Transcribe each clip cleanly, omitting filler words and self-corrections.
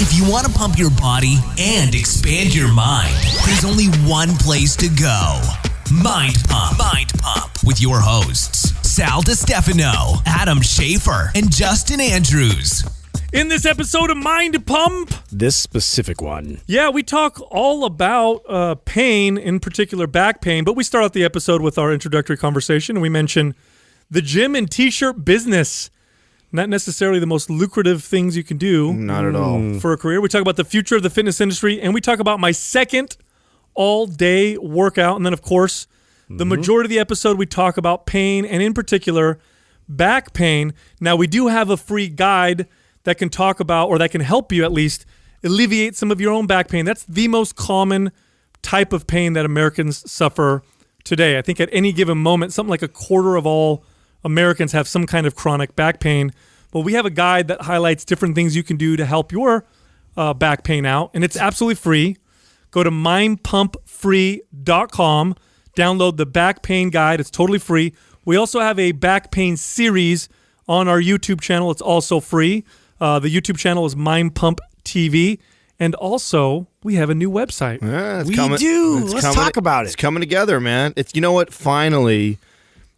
If you want to pump your body and expand your mind, there's only one place to go. Mind Pump. Mind Pump with your hosts, Sal DiStefano, Adam Schafer, and Justin Andrews. In this episode of Mind Pump, this specific one, we talk all about pain, in particular back pain, but we start out the episode with our introductory conversation, and we mention the gym and t-shirt business. Not necessarily the most lucrative things you can do. Not at all. For a career. We talk about the future of the fitness industry, and we talk about my second all-day workout. And then, of course, the majority of the episode, we talk about pain, and in particular, back pain. Now, we do have a free guide that can talk about, or that can help you at least, alleviate some of your own back pain. That's the most common type of pain that Americans suffer today. I think at any given moment, something like a quarter of all Americans have some kind of chronic back pain. But we have a guide that highlights different things you can do to help your back pain out, and it's absolutely free. Go to mindpumpfree.com, download the back pain guide. It's totally free. We also have a back pain series on our YouTube channel. It's also free. The YouTube channel is Mind Pump TV, and also we have a new website. Yeah, Let's talk about it. It's coming together, man. It's, you know what? Finally.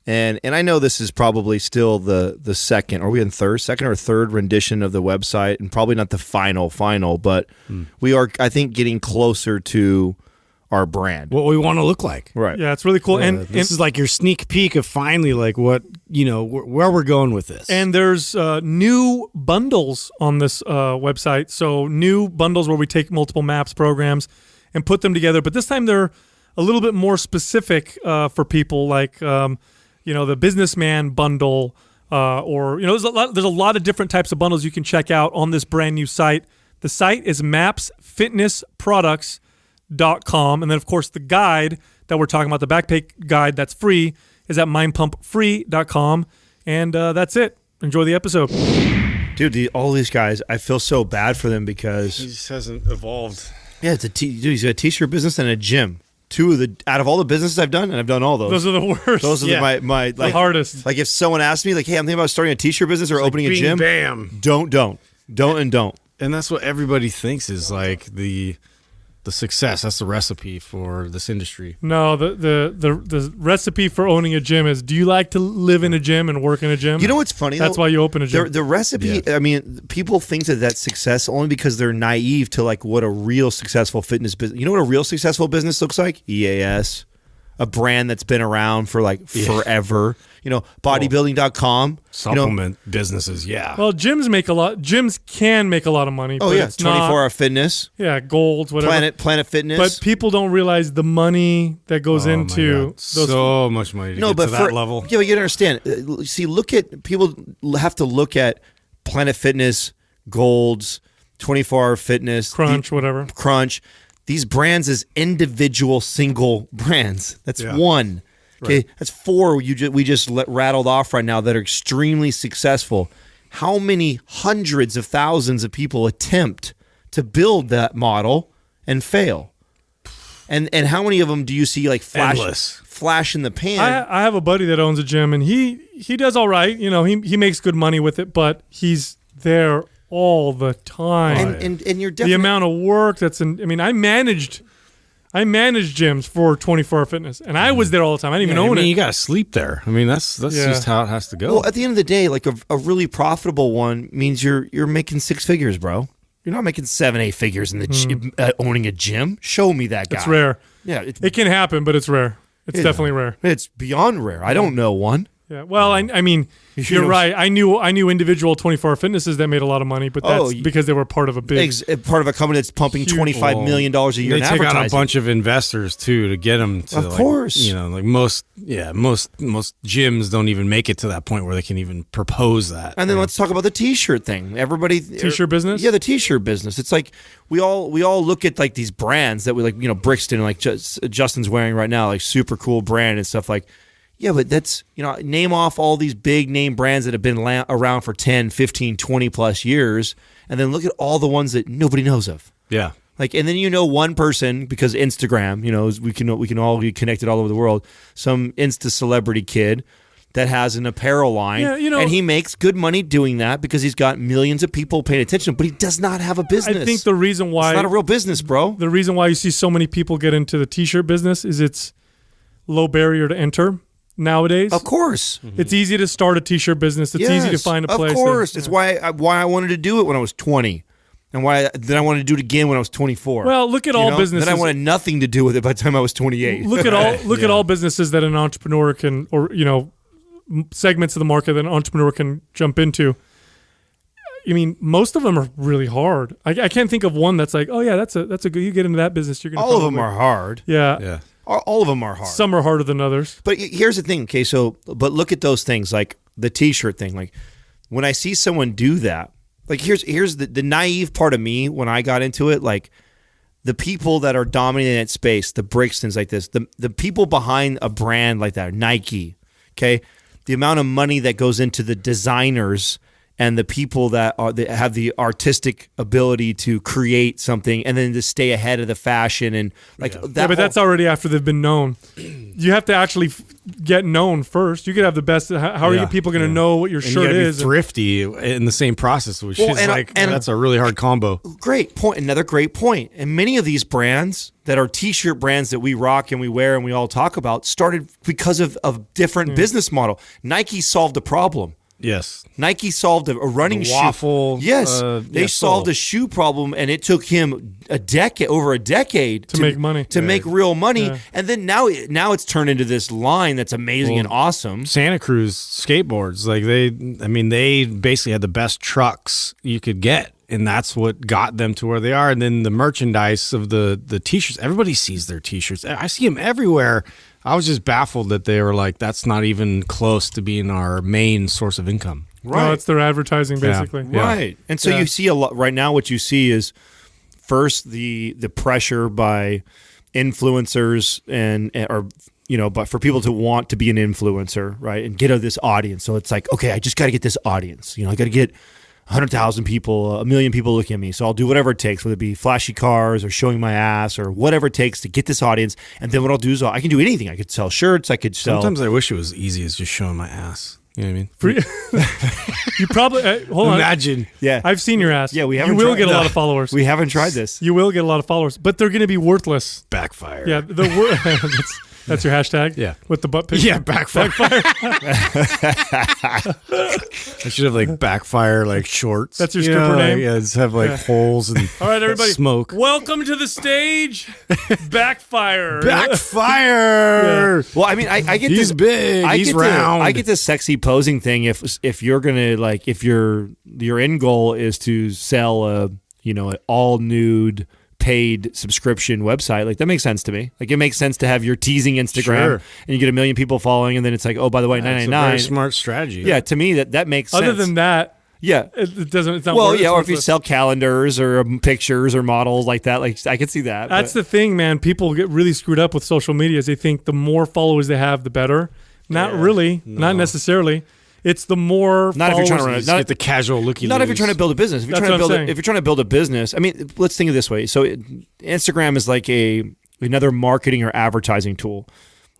And I know this is probably still the second, are we in second or third rendition of the website, and probably not the final, but we are, I think, getting closer to our brand. What we want to look like. Right. Yeah, it's really cool. And this is like your sneak peek of finally like what, where we're going with this. And there's new bundles on this website. So new bundles where we take multiple MAPS programs and put them together. But this time they're a little bit more specific for people, like the businessman bundle, or there's a lot of different types of bundles you can check out on this brand new site. The site is mapsfitnessproducts.com, and then of course the guide that we're talking about, the backpack guide that's free, is at mindpumpfree.com, and that's it. Enjoy the episode. Dude, all these guys, I feel so bad for them because he just hasn't evolved. Yeah, he's got a t-shirt business and a gym. Out of all the businesses I've done, and I've done all those. Those are the worst. Those are my the hardest. Like if someone asked me, like, hey, I'm thinking about starting a t-shirt business or opening a gym. Bam. Don't. And that's what everybody thinks is like the success. That's the recipe for this industry. No, the recipe for owning a gym is: do you like to live in a gym and work in a gym? You know what's funny? That's why you open a gym. The recipe. Yeah. I mean, people think that that's success only because they're naive to like what a real successful fitness business. You know what a real successful business looks like? EAS, a brand that's been around for like forever. Bodybuilding.com. Supplement businesses, yeah. Well, gyms can make a lot of money. Oh, but yeah. It's 24-hour fitness. Yeah, Golds, whatever. Planet Fitness. But people don't realize the money that goes into those. So much money to get to that level. Yeah, but you understand. See, people have to look at Planet Fitness, Golds, 24-hour fitness. Crunch. These brands as individual single brands. That's one. Okay, right. That's four we just rattled off right now that are extremely successful. How many hundreds of thousands of people attempt to build that model and fail? And how many of them do you see like flash in the pan? I have a buddy that owns a gym, and he does all right. He makes good money with it, but he's there all the time. And you're definitely... The amount of work that's in... I mean, I managed gyms for 24-hour fitness, and I was there all the time. I didn't even own it. You got to sleep there. I mean, that's just how it has to go. Well, at the end of the day, like a really profitable one means you're making six figures, bro. You're not making 7-8 figures in the gym, owning a gym. Show me that guy. It's rare. Yeah, it can happen, but it's rare. It's definitely rare. It's beyond rare. I don't know one. Yeah. Well, I mean, you're right. I knew individual 24-hour fitnesses that made a lot of money, but that's because they were part of a part of a company that's pumping $25 million a year in advertising. They take out a bunch of investors too to get them to. Of course. Like most gyms don't even make it to that point where they can even propose that. And then let's talk about the t-shirt thing. T-shirt business? Yeah, the t-shirt business. It's like we all look at like these brands that we like, Brixton, like Justin's wearing right now, like super cool brand and stuff like. Yeah, but that's, name off all these big name brands that have been around for 10, 15, 20 plus years, and then look at all the ones that nobody knows of. Yeah. Like, and then one person, because Instagram, we can all be connected all over the world, some Insta celebrity kid that has an apparel line. Yeah, you know- and he makes good money doing that because he's got millions of people paying attention, but he does not have a business. I think the reason why it's not a real business, bro. the reason why you see so many people get into the t-shirt business is it's low barrier to enter nowadays. Of course. It's easy to start a t-shirt business. It's easy to Yes, find a place. Of course. It's why I wanted to do it when I was 20. And then I wanted to do it again when I was 24. Well, look at You all know? businesses. Then I wanted nothing to do with it by the time I was 28. Look at all businesses that an entrepreneur can, or segments of the market that an entrepreneur can jump into. I mean, most of them are really hard. I can't think of one that's like, oh yeah, that's a good. You get into that business, you're gonna. All of them are hard. Yeah. Yeah. All of them are hard. Some are harder than others. But here's the thing, okay? But look at those things, like the T-shirt thing. Like when I see someone do that, like here's the naive part of me when I got into it. Like the people that are dominating that space, the Brixtons, like this, the people behind a brand like that, Nike, okay? The amount of money that goes into the designers and the people that have the artistic ability to create something and then to stay ahead of the fashion and like that. Yeah, but that's already after they've been known. You have to actually get known first. You could have the best. How are you people going to know what your And shirt you gotta is? be thrifty in the same process, which Well, is and- like and- that's a really hard combo. Great point. Another great point. And many of these brands that are T-shirt brands that we rock and we wear and we all talk about started because of different business model. Nike solved a problem. Yes. Nike solved a running The waffle, shoe. Yes, they solved sole. a shoe problem, and it took him over a decade To make money. to make real money. Yeah. And then now it's turned into this line that's amazing and awesome. Santa Cruz skateboards, like they basically had the best trucks you could get, and that's what got them to where they are. And then the merchandise of the t-shirts, everybody sees their t-shirts. I see them everywhere. I was just baffled that they were like, that's not even close to being our main source of income. No, it's their advertising basically. Yeah. Right. And so Yeah. you see a lot right now. What you see is first the pressure by influencers but for people to want to be an influencer, right, and get this audience. So it's like, okay, I just got to get this audience. I got to get 100,000 people, 1 million people looking at me. So I'll do whatever it takes, whether it be flashy cars or showing my ass or whatever it takes to get this audience. And then what I'll do is I can do anything. I could sell shirts. I could sell. Sometimes I wish it was easy as just showing my ass. You know what I mean? You probably hold on. Imagine. Yeah. I've seen your ass. Yeah, we haven't You will tried- get a No. lot of followers. We haven't tried this. You will get a lot of followers, but they're going to be worthless. Backfire. Yeah, that's your hashtag. Yeah. With the butt picture. Yeah, backfire. I should have like backfire like shorts. That's your stripper name? Yeah, just have like holes and All right, everybody. smoke. Welcome to the stage. Backfire. Backfire. Well, I mean, I get He's this, big. I He's get round. I get this sexy posing thing. If you're gonna if your end goal is to sell an all nude paid subscription website, like that makes sense to me. Like it makes sense to have your teasing Instagram Sure. and you get 1 million people following, and then it's like, oh, by the way, That's a $9.99. very smart strategy. Yeah, to me that makes sense. Other than that, yeah. it doesn't. It's not. Well, worth, yeah, it's or if you worthless. sell calendars or pictures or models like that, like I could see that. That's but- the thing, man. People get really screwed up with social media. Is they think the more followers they have, the better. Not really. Not necessarily. It's the more Not if you're trying to followers- run Just get the casual looky. Not if you're trying to build a business. If you're That's trying to what I'm build saying. if you're trying to build a business, I mean, let's think of it this way. So Instagram is like another marketing or advertising tool.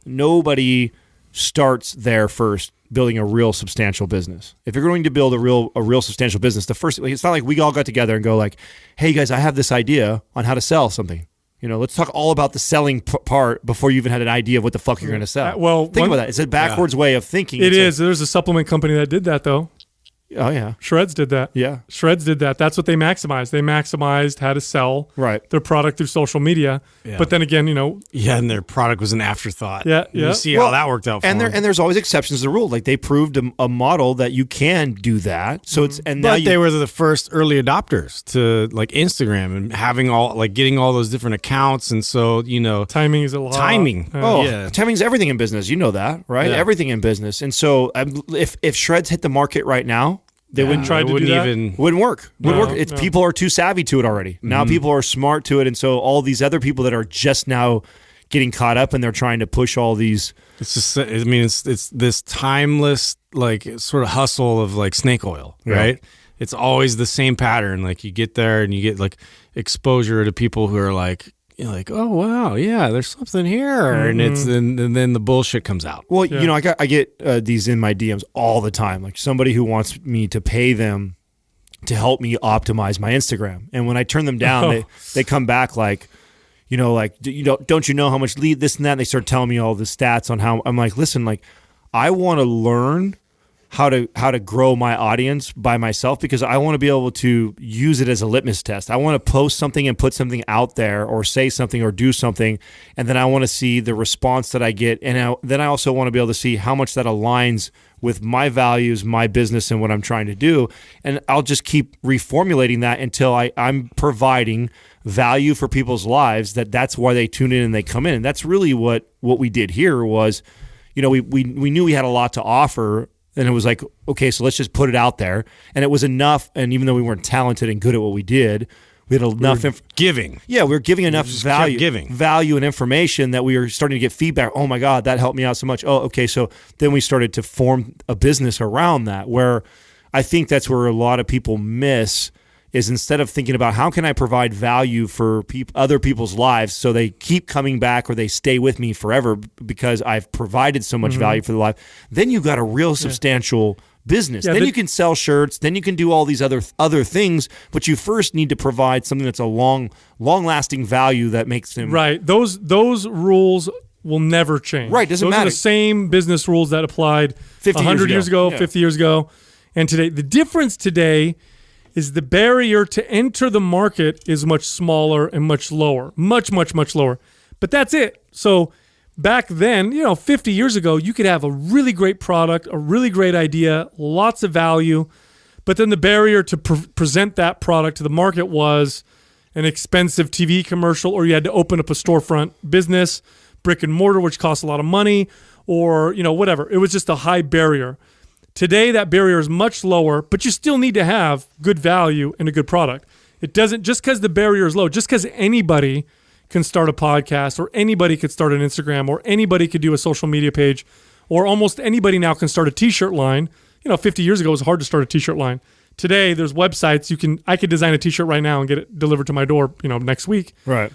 Nobody starts there first building a real substantial business. If you're going to build a real substantial business, the first, it's not like we all got together and go like, "Hey guys, I have this idea on how to sell something." Let's talk all about the selling part before you even had an idea of what the fuck you're going to sell. well, think about that. It's a backwards way of thinking. It It's is. There's a supplement company that did that though. Oh yeah. Shreds did that. Yeah. Shreds did that. That's what they maximized. They maximized how to sell Right. their product through social media. Yeah. But then again, Yeah, and their product was an afterthought. Yeah, You yeah. see how that worked out for And them. there's always exceptions to the rule. Like they proved a model that you can do that. So it's and now But they were the first early adopters to like Instagram and getting all those different accounts, and so timing is a lot. timing. Oh, Yeah. timing's everything in business. You know that, right? Yeah. Everything in business. And so if Shreds hit the market right now, they wouldn't try to do that? Wouldn't work. Wouldn't No, work. It's no. people are too savvy to it already. Now people are smart to it, and so all these other people that are just now getting caught up and they're trying to push all these. It's just, I mean, it's this timeless like sort of hustle of like snake oil, Yeah. right? It's always the same pattern. Like you get there and you get like exposure to people who are like you're like, oh wow, yeah, there's something here, and then the bullshit comes out. Well, I get these in my DMs all the time, like somebody who wants me to pay them to help me optimize my Instagram, and when I turn them down, they come back like, don't you know how much lead this and that? And they start telling me all the stats on how. I'm like, listen, like I want to learn how to grow my audience by myself, because I want to be able to use it as a litmus test. I want to post something and put something out there, or say something or do something, and then I want to see the response that I get, and then I also want to be able to see how much that aligns with my values, my business, and what I'm trying to do. And I'll just keep reformulating that until I'm providing value for people's lives. That's why they tune in and they come in. And that's really what we did here was, we knew we had a lot to offer. And it was like, okay, so let's just put it out there. And it was enough. And even though we weren't talented and good at what we did, we had enough giving. Yeah, we were giving enough value and information that we were starting to get feedback. Oh my God, that helped me out so much. Oh, okay. So then we started to form a business around that, where I think that's where a lot of people miss, is instead of thinking about how can I provide value for other people's lives so they keep coming back or they stay with me forever because I've provided so much value for their life, then you've got a real substantial business. Then you can sell shirts, then you can do all these other things, but you first need to provide something that's a long-lasting value that makes them... Right. Those rules will never change. Right, doesn't matter. Those are the same business rules that applied 100 years ago, 50 years ago, and today. The difference today is the barrier to enter the market is much smaller and much lower. Much, much, much lower. But that's it. So back then, 50 years ago, you could have a really great product, a really great idea, lots of value, but then the barrier to present that product to the market was an expensive TV commercial, or you had to open up a storefront business, brick and mortar, which costs a lot of money, or, whatever. It was just a high barrier. Today, that barrier is much lower, but you still need to have good value and a good product. It doesn't, just because the barrier is low, just because anybody can start a podcast, or anybody could start an Instagram, or anybody could do a social media page, or almost anybody now can start a t-shirt line. 50 years ago, it was hard to start a t-shirt line. Today, there's websites. I could design a t-shirt right now and get it delivered to my door, next week. Right.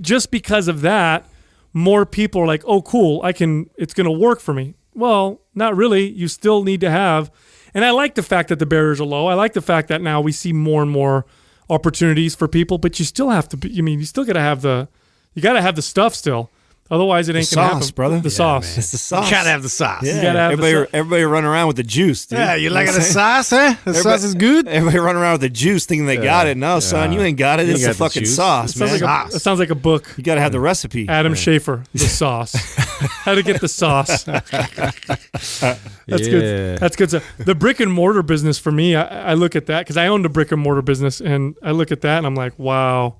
Just because of that, more people are like, oh, cool, it's going to work for me. Well, not really. You still need to have, and I like the fact that the barriers are low. I like the fact that now we see more and more opportunities for people, but you still have to be, you still got to have the stuff still. Otherwise, it ain't going to happen. Brother. The sauce. Man. It's the sauce. You gotta have the sauce. Yeah. You gotta have everybody running around with the juice, dude. Yeah, you like the sauce, huh? The sauce is good. Everybody running around with the juice thinking they got it. No, son, you ain't got it. It's the fucking sauce, man. It sounds like a book. You got to have the recipe. Adam Schaefer, the sauce. How to get the sauce. That's good. That's good stuff. The brick and mortar business for me, I look at that because I owned a brick and mortar business, and I look at that and I'm like, wow,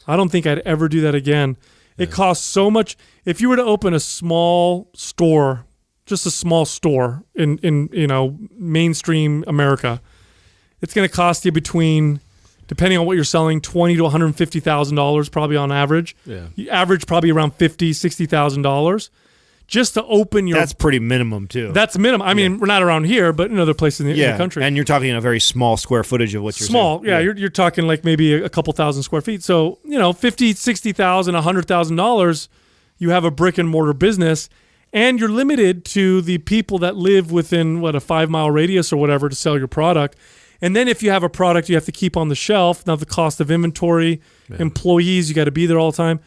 I don't think I'd ever do that again. It costs so much. If you were to open a small store, just a small store in mainstream America, it's going to cost you between, depending on what you're selling, $20,000 to $150,000 probably on average. Yeah. You average probably around $50,000, $60,000 just to open your. That's pretty minimum too. That's minimum. I mean, we're not around here, but in other places in the country. And you're talking a very small square footage of what you're small. Yeah, you're talking like maybe a couple thousand square feet. So $50,000, $60,000, $100,000. You have a brick and mortar business, and you're limited to the people that live within a 5-mile radius or whatever to sell your product. And then if you have a product you have to keep on the shelf, now the cost of inventory, employees, you got to be there all the time.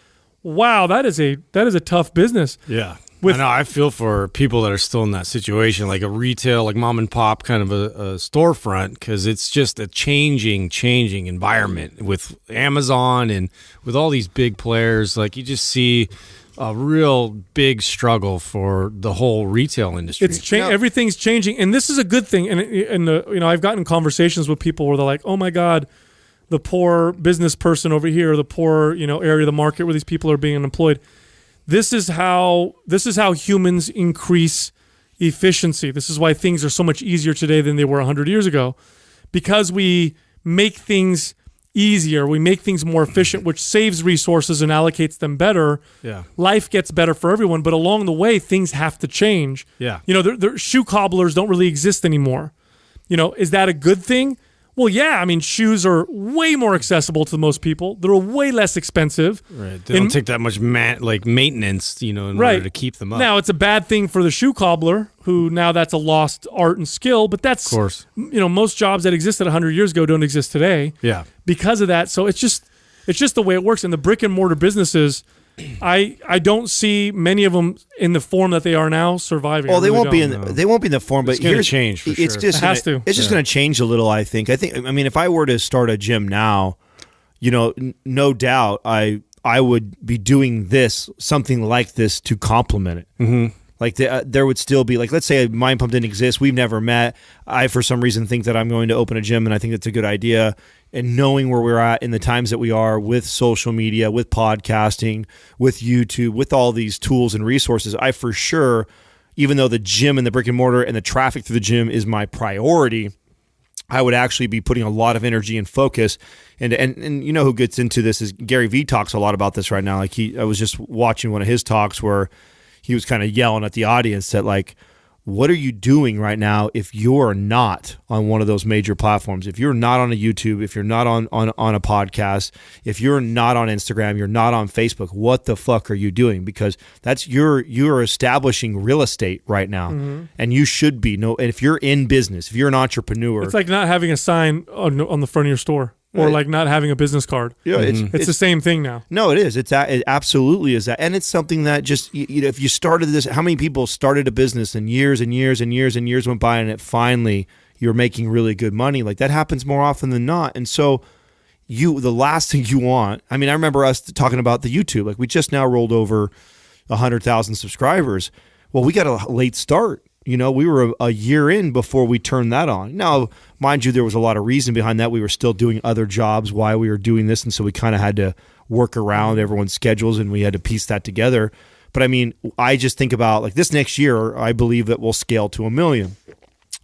Wow, that is a tough business. Yeah. I know. I feel for people that are still in that situation, like a retail, like mom and pop kind of a storefront, because it's just a changing environment with Amazon and with all these big players. Like you just see a real big struggle for the whole retail industry. It's everything's changing, and this is a good thing. And I've gotten conversations with people where they're like, "Oh my God, the poor business person over here, the poor area of the market where these people are being unemployed." This is how humans increase efficiency. This is why things are so much easier today than they were 100 years ago, because we make things easier, we make things more efficient, which saves resources and allocates them better. Yeah. Life gets better for everyone, but along the way, things have to change. Yeah. Shoe cobblers don't really exist anymore. Is that a good thing? Well, yeah. I mean, shoes are way more accessible to most people. They're way less expensive. Right. They don't take that much maintenance, in order to keep them up. Now, it's a bad thing for the shoe cobbler, who now that's a lost art and skill. But that's, of course, most jobs that existed 100 years ago don't exist today. Yeah. Because of that. So it's just the way it works. And the brick and mortar businesses, I don't see many of them in the form that they are now surviving. Well, they won't be in the form, but it's going to change. For it's sure. just It's just going to change a little. I think. I mean, if I were to start a gym now, no doubt, I would be doing something like this to complement it. Mm-hmm. Like there would still be, like, let's say Mind Pump didn't exist, we've never met. I, for some reason, think that I'm going to open a gym, and I think that's a good idea. And knowing where we're at in the times that we are with social media, with podcasting, with YouTube, with all these tools and resources, I for sure, even though the gym and the brick and mortar and the traffic through the gym is my priority, I would actually be putting a lot of energy and focus. And who gets into this is Gary Vee talks a lot about this right now. Like I was just watching one of his talks where he was kind of yelling at the audience that, like, what are you doing right now if you're not on one of those major platforms? If you're not on a YouTube, if you're not on a podcast, if you're not on Instagram, you're not on Facebook, what the fuck are you doing? Because that's you're establishing real estate right now, and you should be. And if you're in business, if you're an entrepreneur, it's like not having a sign on the front of your store. Or like not having a business card. Yeah, it's the same thing now. No, it is. It absolutely is that, and it's something that just if you started this, how many people started a business and years and years and years and years went by, and it finally you're making really good money. Like that happens more often than not, and so the last thing you want. I mean, I remember us talking about the YouTube. Like we just now rolled over 100,000 subscribers. Well, we got a late start. We were a year in before we turned that on. Now, mind you, there was a lot of reason behind that. We were still doing other jobs while we were doing this, and so we kind of had to work around everyone's schedules, and we had to piece that together. But I mean, I just think about like this next year, I believe that we'll scale to 1 million,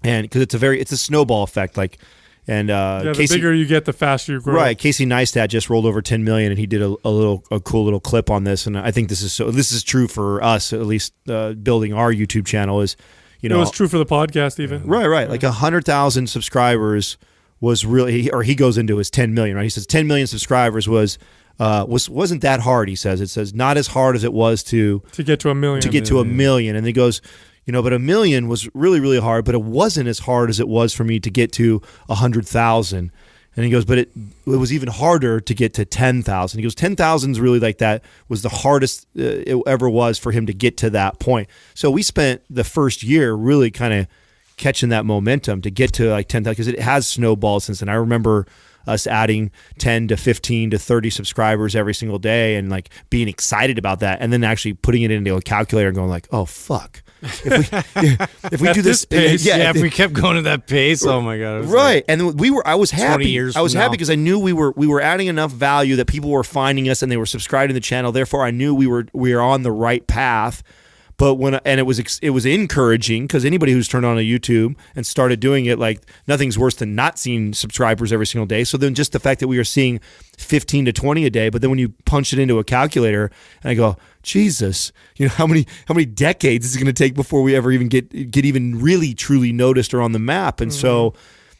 and because it's a snowball effect. Like, and the Casey, bigger you get, the faster you grow. Right. Casey Neistat just rolled over 10 million, and he did a cool little clip on this, and I think this is true for us, at least building our YouTube channel is. It was true for the podcast even. Right. Yeah. Like 100,000 subscribers was really, or he goes into his 10 million, right? He says 10 million subscribers wasn't that hard, he says. It says not as hard as it was to get to 1 million. To get to 1 million. And he goes, but 1 million was really, really hard, but it wasn't as hard as it was for me to get to 100,000. And he goes, but it was even harder to get to 10,000. He goes, 10,000 is really like that was the hardest it ever was for him to get to that point. So we spent the first year really kind of catching that momentum to get to like 10,000 because it has snowballed since then. I remember us adding 10 to 15 to 30 subscribers every single day and like being excited about that, and then actually putting it into a calculator and going like, oh, fuck. If we do this pace, if we kept going at that pace, oh my god, right? And I was happy. I was happy now. because I knew we were adding enough value that people were finding us and they were subscribing to the channel. Therefore, I knew we were on the right path. But it was encouraging because anybody who's turned on a YouTube and started doing it, like nothing's worse than not seeing subscribers every single day. So then just the fact that we were seeing 15 to 20 a day, but then when you punch it into a calculator and I go, Jesus, how many decades is it going to take before we ever even get even really truly noticed or on the map? And so,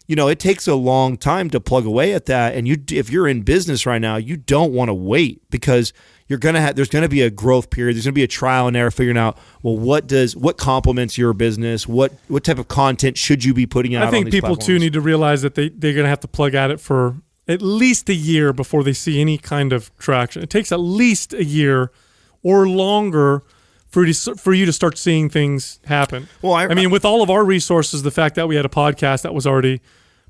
it takes a long time to plug away at that. And if you're in business right now, you don't want to wait because there's going to be a growth period. There's going to be a trial and error figuring out, well, what complements your business? What type of content should you be putting out? I think on these people platforms? too need to realize that they're going to have to plug at it for at least a year before they see any kind of traction. It takes at least a year or longer for you to start seeing things happen. Well, I mean, with all of our resources, the fact that we had a podcast that was already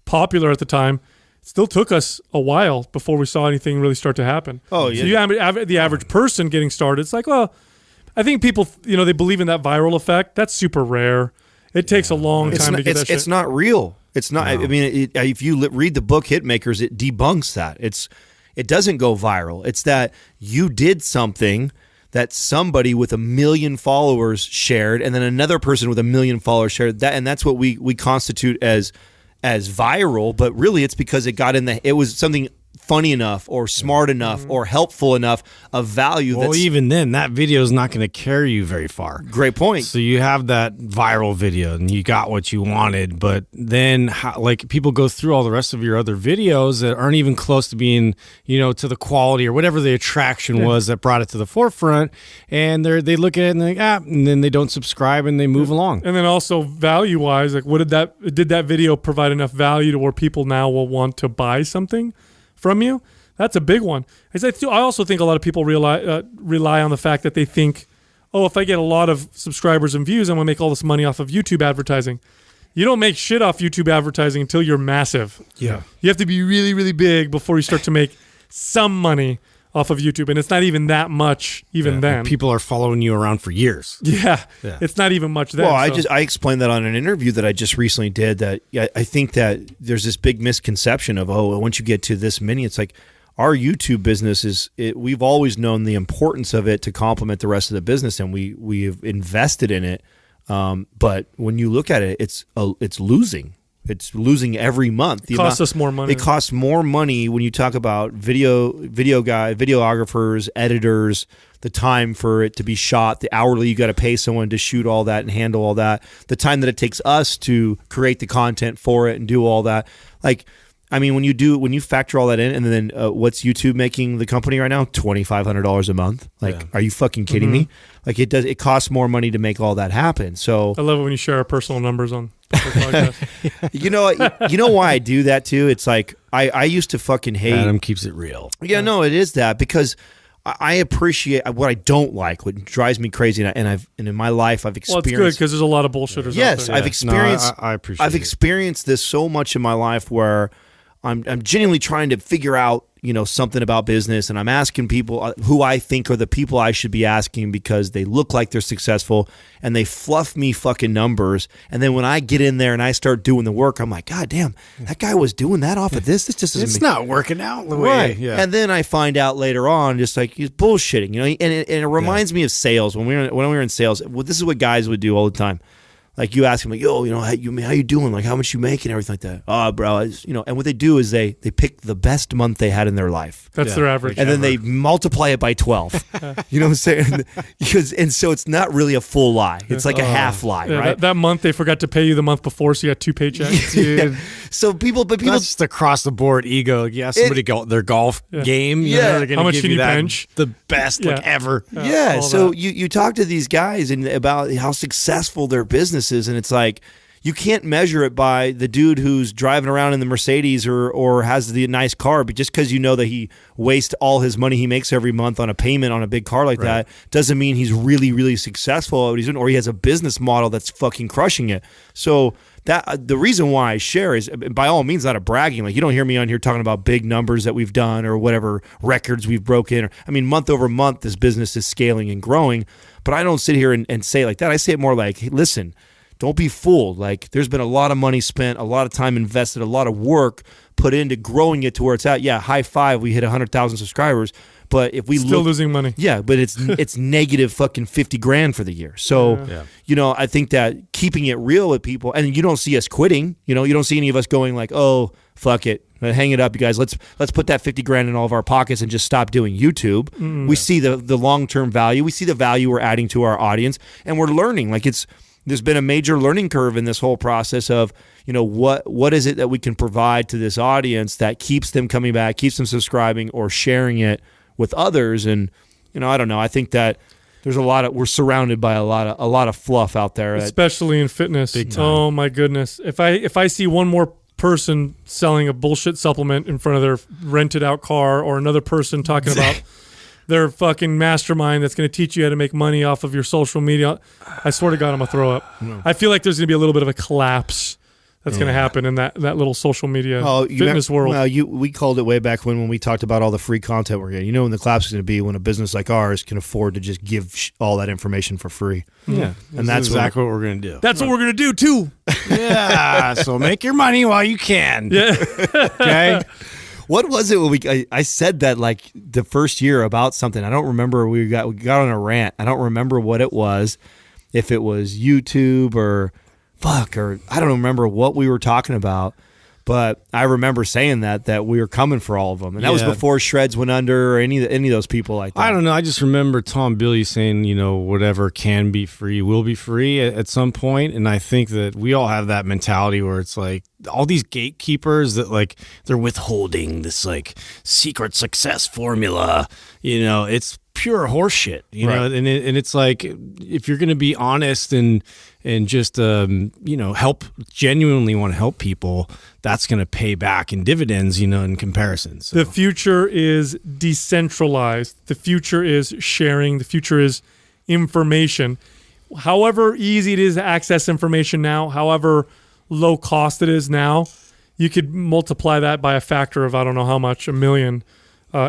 popular at the time, it still took us a while before we saw anything really start to happen. Oh, yeah. So you have the average person getting started. It's like, well, I think people, they believe in that viral effect. That's super rare. It takes a long time to get that shit. It's not real. It's not. No. I mean, if you read the book Hitmakers, it debunks that. It doesn't go viral. It's that you did something that somebody with 1 million followers shared, and then another person with 1 million followers shared that, and that's what we constitute as viral. But really, it's because it was something funny enough or smart enough or helpful enough of value. Well, even then, that video is not going to carry you very far. Great point. So you have that viral video and you got what you wanted, but then like people go through all the rest of your other videos that aren't even close to being, to the quality or whatever the attraction was that brought it to the forefront, and they look at it and they're like, and then they don't subscribe and they move along. And then also value wise, like did that video provide enough value to where people now will want to buy something from you? That's a big one. I also think a lot of people rely on the fact that they think, oh, if I get a lot of subscribers and views, I'm going to make all this money off of YouTube advertising. You don't make shit off YouTube advertising until you're massive. Yeah. You have to be really, really big before you start to make some money off of YouTube. And it's not even that much then. And people are following you around for years. Yeah. It's not even much then. Well, I explained that on an interview that I just recently did, that I think that there's this big misconception of, once you get to this many, it's like our YouTube business we've always known the importance of it to complement the rest of the business, and we've invested in it. But when you look at it, it's losing. It's losing every month. It costs us more money. It costs more money when you talk about videographers, editors, the time for it to be shot, the hourly you got to pay someone to shoot all that and handle all that, the time that it takes us to create the content for it and do all that. Like, I mean, when you factor all that in, and then what's YouTube making the company right now? $2,500 a month. Like, Are you fucking kidding me? Like, it costs more money to make all that happen. So I love it when you share our personal numbers on the podcast. You know why I do that too? It's like I used to fucking hate. Adam keeps it real. Yeah, no, it is that, because I appreciate what I don't like, what drives me crazy, and in my life I've experienced. Well, it's good because there's a lot of bullshitters. Yes, out there. I've experienced. I appreciate. I've experienced this so much in my life where I'm genuinely trying to figure out something about business, and I'm asking people who I think are the people I should be asking because they look like they're successful, and they fluff me fucking numbers. And then when I get in there and I start doing the work, I'm like, God damn, that guy was doing that off of this. This just It's not working out the way. Right. Yeah. And then I find out later on, just like he's bullshitting, and it reminds me of sales when we were in sales. Well, this is what guys would do all the time. Like, you ask them, like, yo, how you doing? Like, how much you making? Everything like that. Oh, bro, and what they do is they pick the best month they had in their life. That's their average. And then they multiply it by 12. You know what I'm saying? And so it's not really a full lie. It's like a half lie, right? That month they forgot to pay you the month before, so you got 2 paychecks. Dude. So people That's just across the board ego. Yeah, somebody got their golf game. They're gonna how much give can you that bench? The best ever. Yeah, so you talk to these guys and about how successful their business is, and it's like you can't measure it by the dude who's driving around in the Mercedes or has the nice car, but just because that he wastes all his money he makes every month on a payment on a big car like that doesn't mean he's really, really successful at what he's doing, or he has a business model that's fucking crushing it. So that the reason why I share is, by all means, not a bragging. Like, you don't hear me on here talking about big numbers that we've done or whatever records we've broken. Month over month, this business is scaling and growing. But I don't sit here and say it like that. I say it more like, hey, listen, don't be fooled. Like, there's been a lot of money spent, a lot of time invested, a lot of work put into growing it to where it's at. Yeah, high five, we hit 100,000 subscribers. But if we still losing money. Yeah, but it's negative fucking $50,000 for the year. So, I think that keeping it real with people, and you don't see us quitting. You don't see any of us going like, oh, fuck it, hang it up, you guys. Let's put that $50,000 in all of our pockets and just stop doing YouTube. We see the long-term value. We see the value we're adding to our audience, and we're learning. Like, there's been a major learning curve in this whole process of, what is it that we can provide to this audience that keeps them coming back, keeps them subscribing or sharing it with others. And I don't know, I think that there's we're surrounded by a lot of fluff out there, especially in fitness. Big time. Oh my goodness, if I see one more person selling a bullshit supplement in front of their rented out car, or another person talking about their fucking mastermind that's going to teach you how to make money off of your social media, I swear to God, I'm gonna throw up. I feel like there's going to be a little bit of a collapse that's going to happen in that little social media fitness world. Well, we called it way back when we talked about all the free content we're getting. When the collapse is going to be when a business like ours can afford to just give all that information for free. Yeah, and that's exactly what we're going to do. That's what we're going to do too. Yeah, so make your money while you can. Yeah. Okay. What was it when I said that like the first year about something? I don't remember. We got on a rant. I don't remember what it was. If it was YouTube or I don't remember what we were talking about. But I remember saying that we were coming for all of them, and that was Yeah. before Shreds went under or any of those people like that. I don't know. I just remember Tom Billy saying, whatever can be free will be free at some point. And I think that we all have that mentality where it's like all these gatekeepers that like they're withholding this like secret success formula. It's pure horseshit, Right. and it's like if you're going to be honest and just genuinely want to help people, that's going to pay back in dividends, in comparison. So. The future is decentralized. The future is sharing. The future is information. However easy it is to access information now, however low cost it is now, you could multiply that by a factor of I don't know how much, 1 million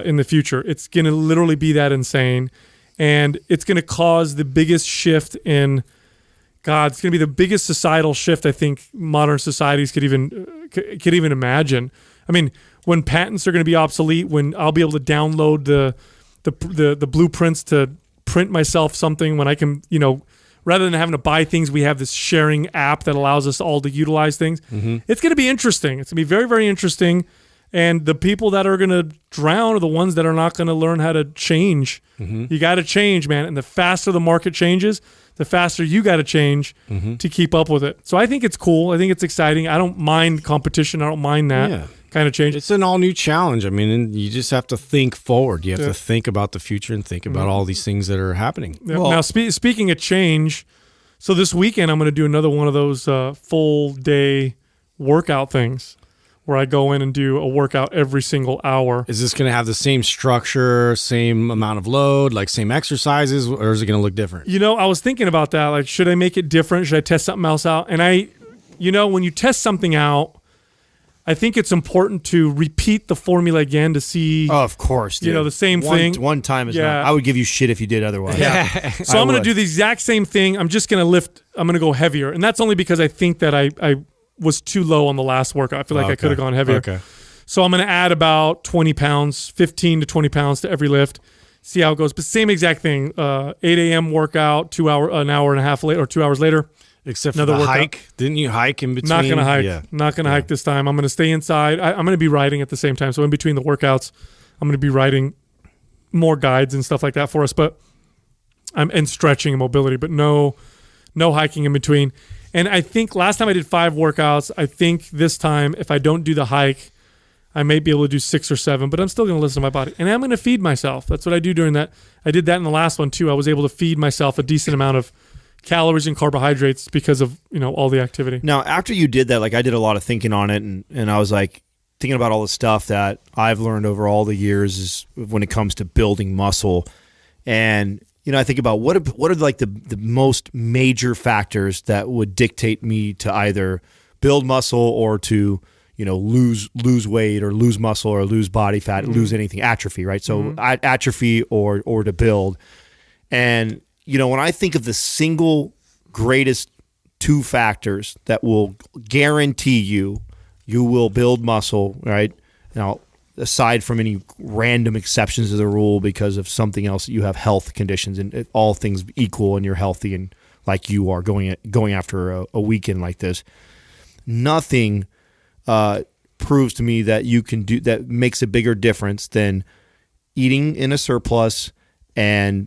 in the future. It's going to literally be that insane. And it's going to cause the biggest shift in God. It's going to be the biggest societal shift I think modern societies could even imagine. I mean, when patents are going to be obsolete, when I'll be able to download the blueprints to print myself something, when I can, rather than having to buy things, we have this sharing app that allows us all to utilize things. Mm-hmm. It's going to be interesting. It's going to be very, very interesting. And the people that are going to drown are the ones that are not going to learn how to change. Mm-hmm. You got to change, man. And the faster the market changes, the faster you got to change to keep up with it. So I think it's cool. I think it's exciting. I don't mind competition. I don't mind that kind of change. It's an all new challenge. I mean, and you just have to think forward. You have to think about the future and think about all these things that are happening. Yeah. Now, speaking of change, so this weekend I'm going to do another one of those full day workout things, where I go in and do a workout every single hour. Is this going to have the same structure, same amount of load, like same exercises, or is it going to look different? I was thinking about that. Like, should I make it different? Should I test something else out? And when you test something out, I think it's important to repeat the formula again to see. Oh, of course, dude. The same thing. One time is not. I would give you shit if you did otherwise. Yeah. So I'm going to do the exact same thing. I'm just going to lift. I'm going to go heavier, and that's only because I think that I was too low on the last workout. I feel like I could have gone heavier. Okay. So I'm going to add about 20 pounds, 15 to 20 pounds to every lift, see how it goes. But same exact thing, 8 a.m. workout, an hour and a half later, or 2 hours later. Except for the hike. Didn't you hike in between? Not going to hike. Yeah. Not going to hike this time. I'm going to stay inside. I'm going to be riding at the same time. So in between the workouts, I'm going to be writing more guides and stuff like that for us. And stretching and mobility, but no hiking in between. And I think last time I did 5 workouts. I think this time, if I don't do the hike, I may be able to do 6 or 7, but I'm still going to listen to my body. And I'm going to feed myself. That's what I do during that. I did that in the last one too. I was able to feed myself a decent amount of calories and carbohydrates because of, all the activity. Now, after you did that, like I did a lot of thinking on it, and I was like thinking about all the stuff that I've learned over all the years is when it comes to building muscle. And I think about what are like the most major factors that would dictate me to either build muscle or to lose weight or lose muscle or lose body fat, lose anything, atrophy, right? So atrophy or to build. And when I think of the single greatest 2 factors that will guarantee you will build muscle, right? Now, aside from any random exceptions to the rule because of something else, you have health conditions and all things equal and you're healthy and like you are going after a weekend like this, nothing proves to me that you can do that makes a bigger difference than eating in a surplus and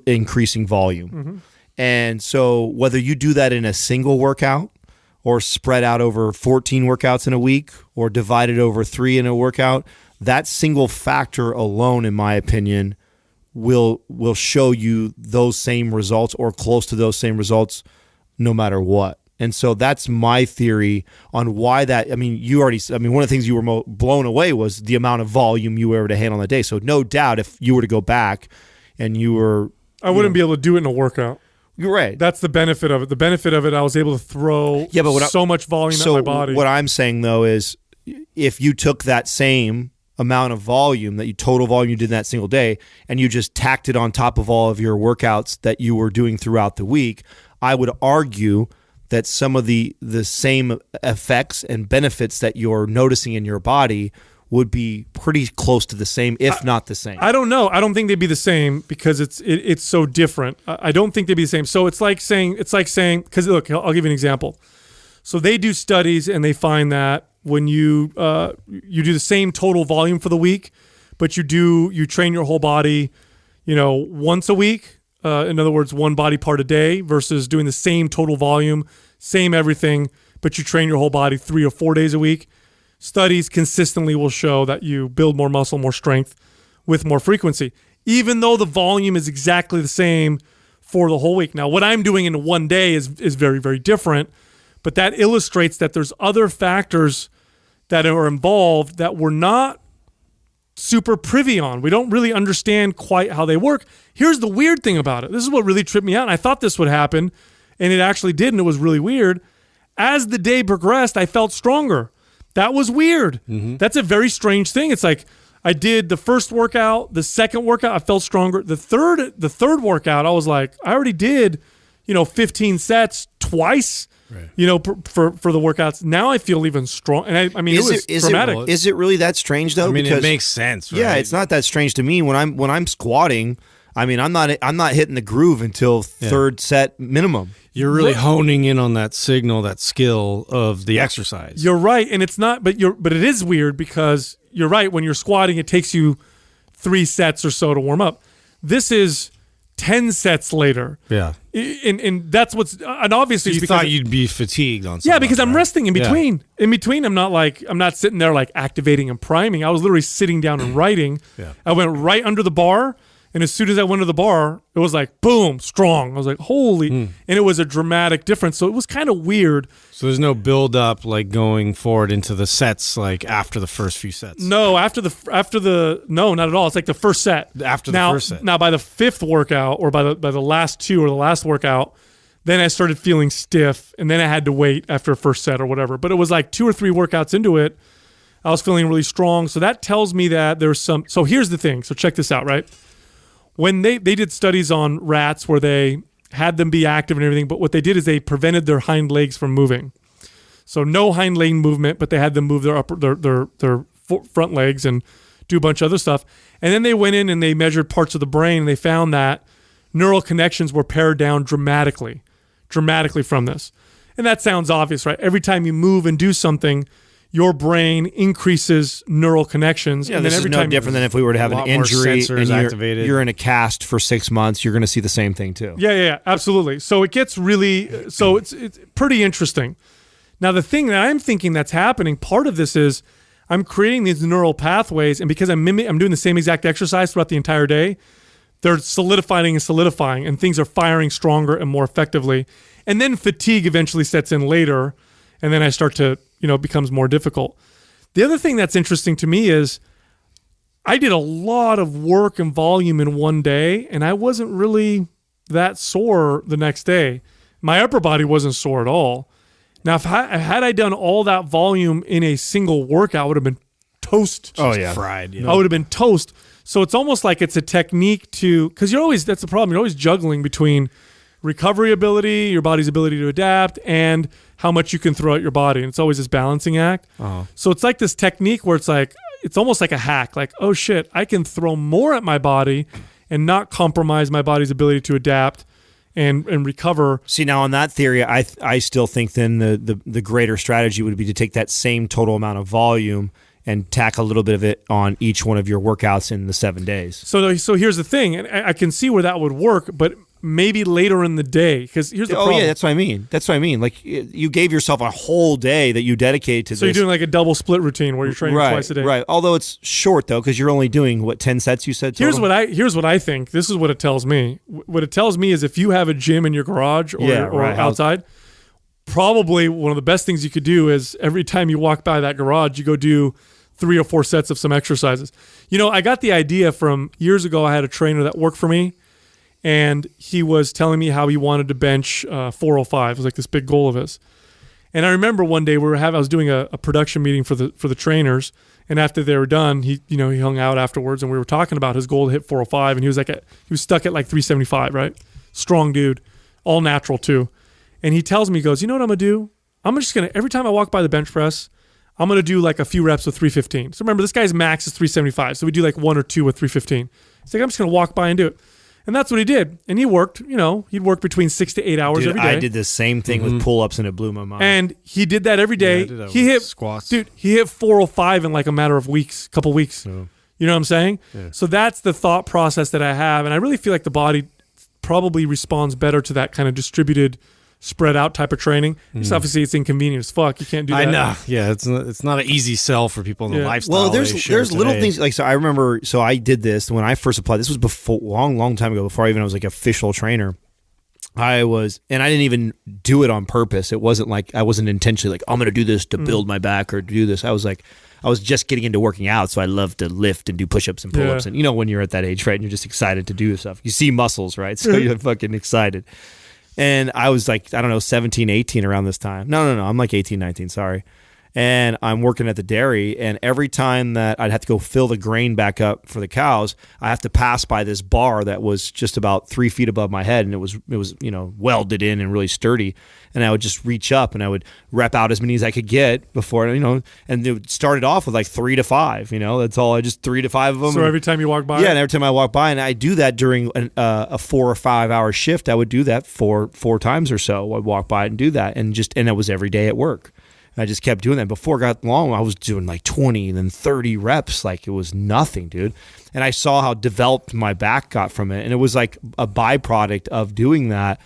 increasing volume. Mm-hmm. And so whether you do that in a single workout or spread out over 14 workouts in a week or divided over 3 in a workout, that single factor alone, in my opinion, will show you those same results or close to those same results no matter what. And so that's my theory on why that. I mean, one of the things you were blown away was the amount of volume you were able to handle in a day. So no doubt if you were to go back and you were... I wouldn't be able to do it in a workout. You're right. That's the benefit of it. The benefit of it, I was able to throw so much volume at my body. What I'm saying, though, is if you took that same amount of volume, total volume you did in that single day, and you just tacked it on top of all of your workouts that you were doing throughout the week, I would argue that some of the same effects and benefits that you're noticing in your body would be pretty close to the same, if not the same. I don't know. I don't think they'd be the same because it's so different. I don't think they'd be the same. So it's like saying, because look, I'll give you an example. So they do studies and they find that when you do the same total volume for the week, but you train your whole body, once a week. In other words, one body part a day versus doing the same total volume, same everything, but you train your whole body 3 or 4 days a week. Studies consistently will show that you build more muscle, more strength with more frequency, even though the volume is exactly the same for the whole week. Now, what I'm doing in one day is very, very different, but that illustrates that there's other factors that are involved that we're not super privy on. We don't really understand quite how they work. Here's the weird thing about it. This is what really tripped me out. And I thought this would happen, and it actually did, and it was really weird. As the day progressed, I felt stronger. That was weird. Mm-hmm. That's a very strange thing. It's like I did the first workout, the second workout, I felt stronger. The third workout, I was like, I already did, 15 sets twice. Right. For the workouts. Now I feel even strong. And it was dramatic. Is it really that strange though? Because it makes sense, right? Yeah, it's not that strange to me. When I'm squatting, I'm not hitting the groove until third set minimum. You're really honing in on that signal, that skill of the exercise. You're right, and it's not. But it is weird because you're right. When you're squatting, it takes you 3 sets or so to warm up. This is 10 sets later. Yeah. And that's what's, and obviously, so you thought you'd be fatigued on something. Yeah, because I'm resting in between. Yeah. In between, I'm not sitting there like activating and priming. I was literally sitting down and writing. Yeah. I went right under the bar. And as soon as I went to the bar, it was like, boom, strong. I was like, holy. And it was a dramatic difference. So it was kind of weird. So there's no build up like going forward into the sets like after the first few sets? No, no, not at all. It's like the first set. After the first set. Now by the 5th workout or by the last 2 or the last workout, then I started feeling stiff. And then I had to wait after a first set or whatever. But it was like 2 or 3 workouts into it, I was feeling really strong. So that tells me that there's some. So here's the thing. So check this out, right? When they did studies on rats where they had them be active and everything, but what they did is they prevented their hind legs from moving. So no hind leg movement, but they had them move their front legs and do a bunch of other stuff. And then they went in and they measured parts of the brain, and they found that neural connections were pared down dramatically from this. And that sounds obvious, right? Every time you move and do something, your brain increases neural connections. Yeah, and this then every is no time different than if we were to have an injury and you're in a cast for 6 months, you're going to see the same thing too. Yeah, absolutely. So it gets really, it's pretty interesting. Now, the thing that I'm thinking that's happening, part of this is I'm creating these neural pathways, and because I'm doing the same exact exercise throughout the entire day, they're solidifying, and things are firing stronger and more effectively. And then fatigue eventually sets in later, and then I start to, it becomes more difficult. The other thing that's interesting to me is I did a lot of work and volume in one day, and I wasn't really that sore the next day. My upper body wasn't sore at all. Now, had I done all that volume in a single workout, I would have been toast. Oh, yeah. Fried. I would have been toast. So it's almost like it's a technique to, because that's the problem. You're always juggling between recovery ability, your body's ability to adapt, and how much you can throw at your body. And it's always this balancing act. Uh-huh. So it's like this technique where it's almost like a hack. Like, oh shit, I can throw more at my body and not compromise my body's ability to adapt and recover. See, now on that theory, I still think then the greater strategy would be to take that same total amount of volume and tack a little bit of it on each one of your workouts in the 7 days. So here's the thing, and I can see where that would work, but maybe later in the day, because here's the problem. Oh yeah, that's what I mean. Like you gave yourself a whole day that you dedicated to this. So you're doing like a double split routine where you're training twice a day. Right. Although it's short though, because you're only doing 10 sets. You said. Total? Here's what I think. This is what it tells me. What it tells me is if you have a gym in your garage or outside, probably one of the best things you could do is every time you walk by that garage, you go do 3 or 4 sets of some exercises. I got the idea from years ago. I had a trainer that worked for me, and he was telling me how he wanted to bench 405. It was like this big goal of his. And I remember one day I was doing a production meeting for the trainers, and after they were done, he hung out afterwards, and we were talking about his goal to hit 405, and he was stuck at like 375, right? Strong dude, all natural too. And he tells me, he goes, you know what I'm gonna do? I'm just gonna, every time I walk by the bench press, I'm gonna do like a few reps with 315. So remember, this guy's max is 375, so we do like 1 or 2 with 315. He's like, I'm just gonna walk by and do it. And that's what he did. And he worked, he'd work between 6 to 8 hours Dude, every day. I did the same thing with pull-ups, and it blew my mind. And he did that every day. I did that He with hit squats. Dude, he hit 405 in like a matter of couple weeks. Yeah. You know what I'm saying? Yeah. So that's the thought process that I have. And I really feel like the body probably responds better to that kind of distributed, spread out type of training. Just obviously it's inconvenient as fuck. You can't do that. I know. Yeah, it's not an easy sell for people in the Yeah. lifestyle. Well, they there's share little today. things like, so I remember, so I did this when I first applied. This was before, long time ago, before I was like official trainer. And I didn't even do it on purpose. It wasn't like I wasn't intentionally like, I'm going to do this to build my back or do this. I was just getting into working out, so I love to lift and do push-ups and pull-ups. Yeah. And when you're at that age, right, and you're just excited to do stuff. You see muscles, right? So you're fucking excited. And I was like, I don't know, 17, 18 around this time. No. I'm like 18, 19, sorry. And I'm working at the dairy, and every time that I'd have to go fill the grain back up for the cows, I have to pass by this bar that was just about 3 feet above my head, and it was welded in and really sturdy. And I would just reach up and I would rep out as many as I could get before, and it started off with like 3 to 5, that's all. I just 3 to 5 of them. So every time you walk by? Yeah, and every time I walk by, and I do that during a 4 or 5 hour shift, I would do that four times or so. I'd walk by and do that, and it was every day at work. I just kept doing that. Before it got long, I was doing like 20 and then 30 reps. Like it was nothing, dude. And I saw how developed my back got from it. And it was like a byproduct of doing that.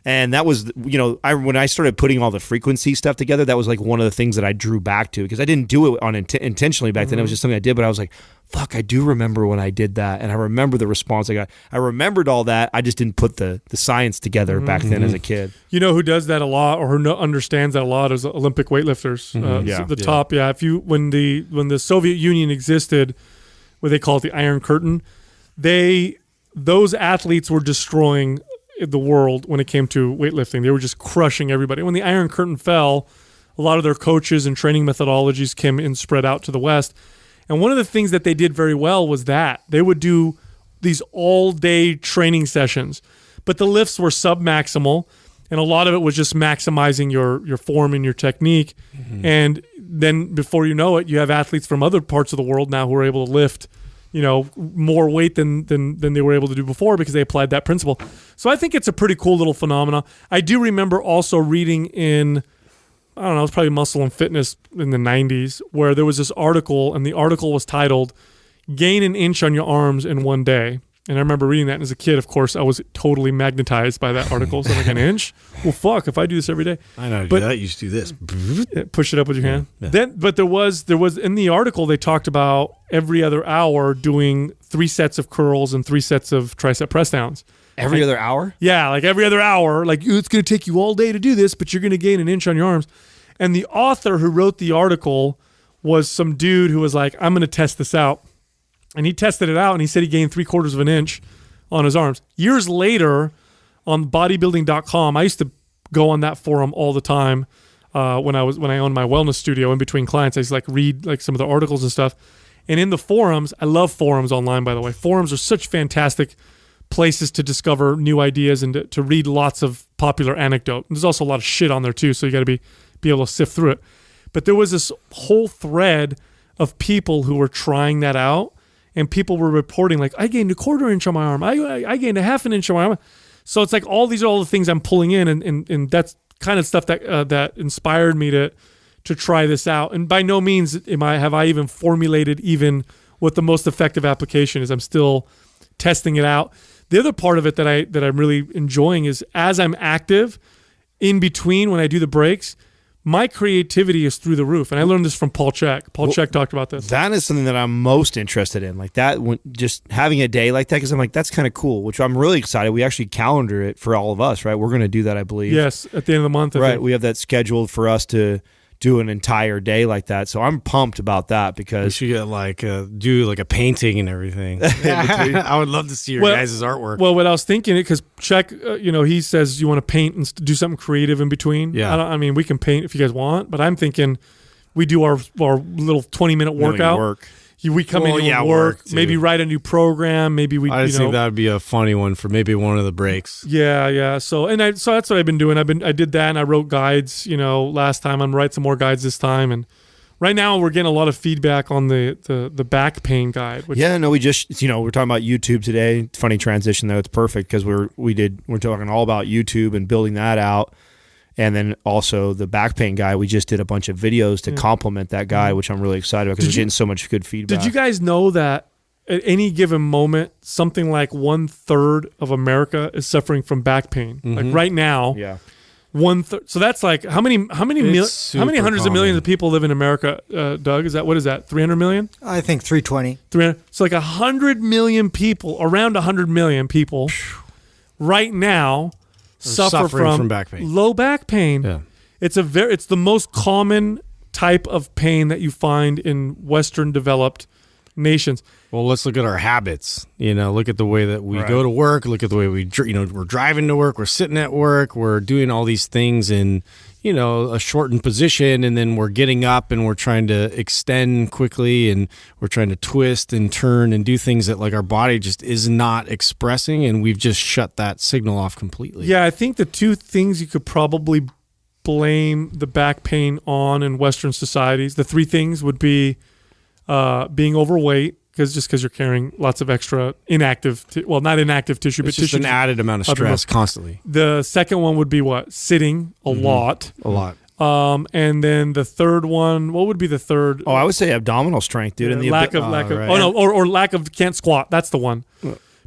And that was, when I started putting all the frequency stuff together, that was like one of the things that I drew back to, because I didn't do it on intentionally back then. It was just something I did, but I was like, fuck, I do remember when I did that. And I remember the response I got. I remembered all that. I just didn't put the science together back then as a kid. You know who does that a lot, or who understands that a lot, is Olympic weightlifters. Yeah. Top. Yeah. When the Soviet Union existed, what they call it, the Iron Curtain, those athletes were destroying the world when it came to weightlifting. They were just crushing everybody. When the Iron Curtain fell, a lot of their coaches and training methodologies came and spread out to the West. And one of the things that they did very well was that they would do these all-day training sessions, but the lifts were submaximal, and a lot of it was just maximizing your form and your technique. And then before you know it, you have athletes from other parts of the world now who are able to lift more weight than they were able to do before, because they applied that principle. So I think it's a pretty cool little phenomena. I do remember also reading in, I don't know, it's probably Muscle and Fitness in the 90s, where there was this article, and the article was titled, "Gain an Inch on Your Arms in One Day." And I remember reading that, and as a kid, of course, I was totally magnetized by that article. So I'm like, an inch? Well, fuck, if I do this every day. I know. But- That you used to do this. Push it up with your hand. Yeah. But there was in the article, they talked about every other hour doing 3 sets of curls and 3 sets of tricep press downs. Every other hour? Yeah, like every other hour. Like, it's going to take you all day to do this, but you're going to gain an inch on your arms. And the author who wrote the article was some dude who was like, I'm going to test this out. And he tested it out, and he said he gained 3/4 of an inch on his arms. Years later, on bodybuilding.com, I used to go on that forum all the time when I owned my wellness studio. In between clients, I used to read some of the articles and stuff. And in the forums, I love forums online, by the way. Forums are such fantastic places to discover new ideas and to read lots of popular anecdote. There's also a lot of shit on there too, so you got to be able to sift through it. But there was this whole thread of people who were trying that out, and people were reporting like, I gained 1/4 inch on my arm. I gained 1/2 inch on my arm. So it's like all the things I'm pulling in, and that's kind of stuff that inspired me to try this out. And by no means have I even formulated what the most effective application is. I'm still testing it out. The other part of it that I'm really enjoying is, as I'm active, in between when I do the breaks, my creativity is through the roof. And I learned this from Paul Chek. Paul Chek talked about this. That is something that I'm most interested in. Like that, just having a day like that, because I'm like, that's kind of cool, which I'm really excited. We actually calendar it for all of us, right? We're going to do that, I believe. Yes, at the end of the month. I Right. think. We have that scheduled for us to do an entire day like that. So I'm pumped about that, We because should get do a painting and everything. I would love to see your guys' artwork. Well, what I was thinking, because Chek, he says you want to paint and do something creative in between. Yeah. I mean, we can paint if you guys want, but I'm thinking we do our little 20-minute workout. work. We come in and work, too. maybe write a new program. Maybe we. I just think that would be a funny one for maybe one of the breaks. Yeah. So that's what I've been doing. I did that, and I wrote guides. Last time I'm write some more guides this time, and Right now, we're getting a lot of feedback on the back pain guide. Which, Yeah, no, we just we're talking about YouTube today. Funny transition there. It's perfect because we're talking all about YouTube and building that out, and then also the back pain guy. We just did a bunch of videos to complement that guy, which I'm really excited about because we're getting so much good feedback. Did you guys know that at any given moment, something like 1/3 of America is suffering from back pain? Like right now, Yeah. 1/3. So that's like how many hundreds of millions of people live in America? Doug, what is that? 300 million? I think 320. 300. So like 100 million people, around 100 million people, right now suffer suffering from back pain. low back pain. Yeah. It's the most common type of pain that you find in Western developed nations. Well, let's look at our habits. Look at the way that we go to work. Look at the way we're driving to work. We're sitting at work. We're doing all these things in, a shortened position, and then we're getting up and we're trying to extend quickly, and we're trying to twist and turn and do things that like our body just is not expressing, and we've just shut that signal off completely. Yeah, I think the two things you could probably blame the back pain on in Western societies, the three things would be being overweight, because you're carrying lots of extra not inactive tissue, but It's just tissue. an added amount of stress constantly. The second one would be what? Sitting a lot. A lot. And then the third one, what would be the third? Oh, I would say abdominal strength, dude. And the lack of right. or lack of can't squat. That's the one.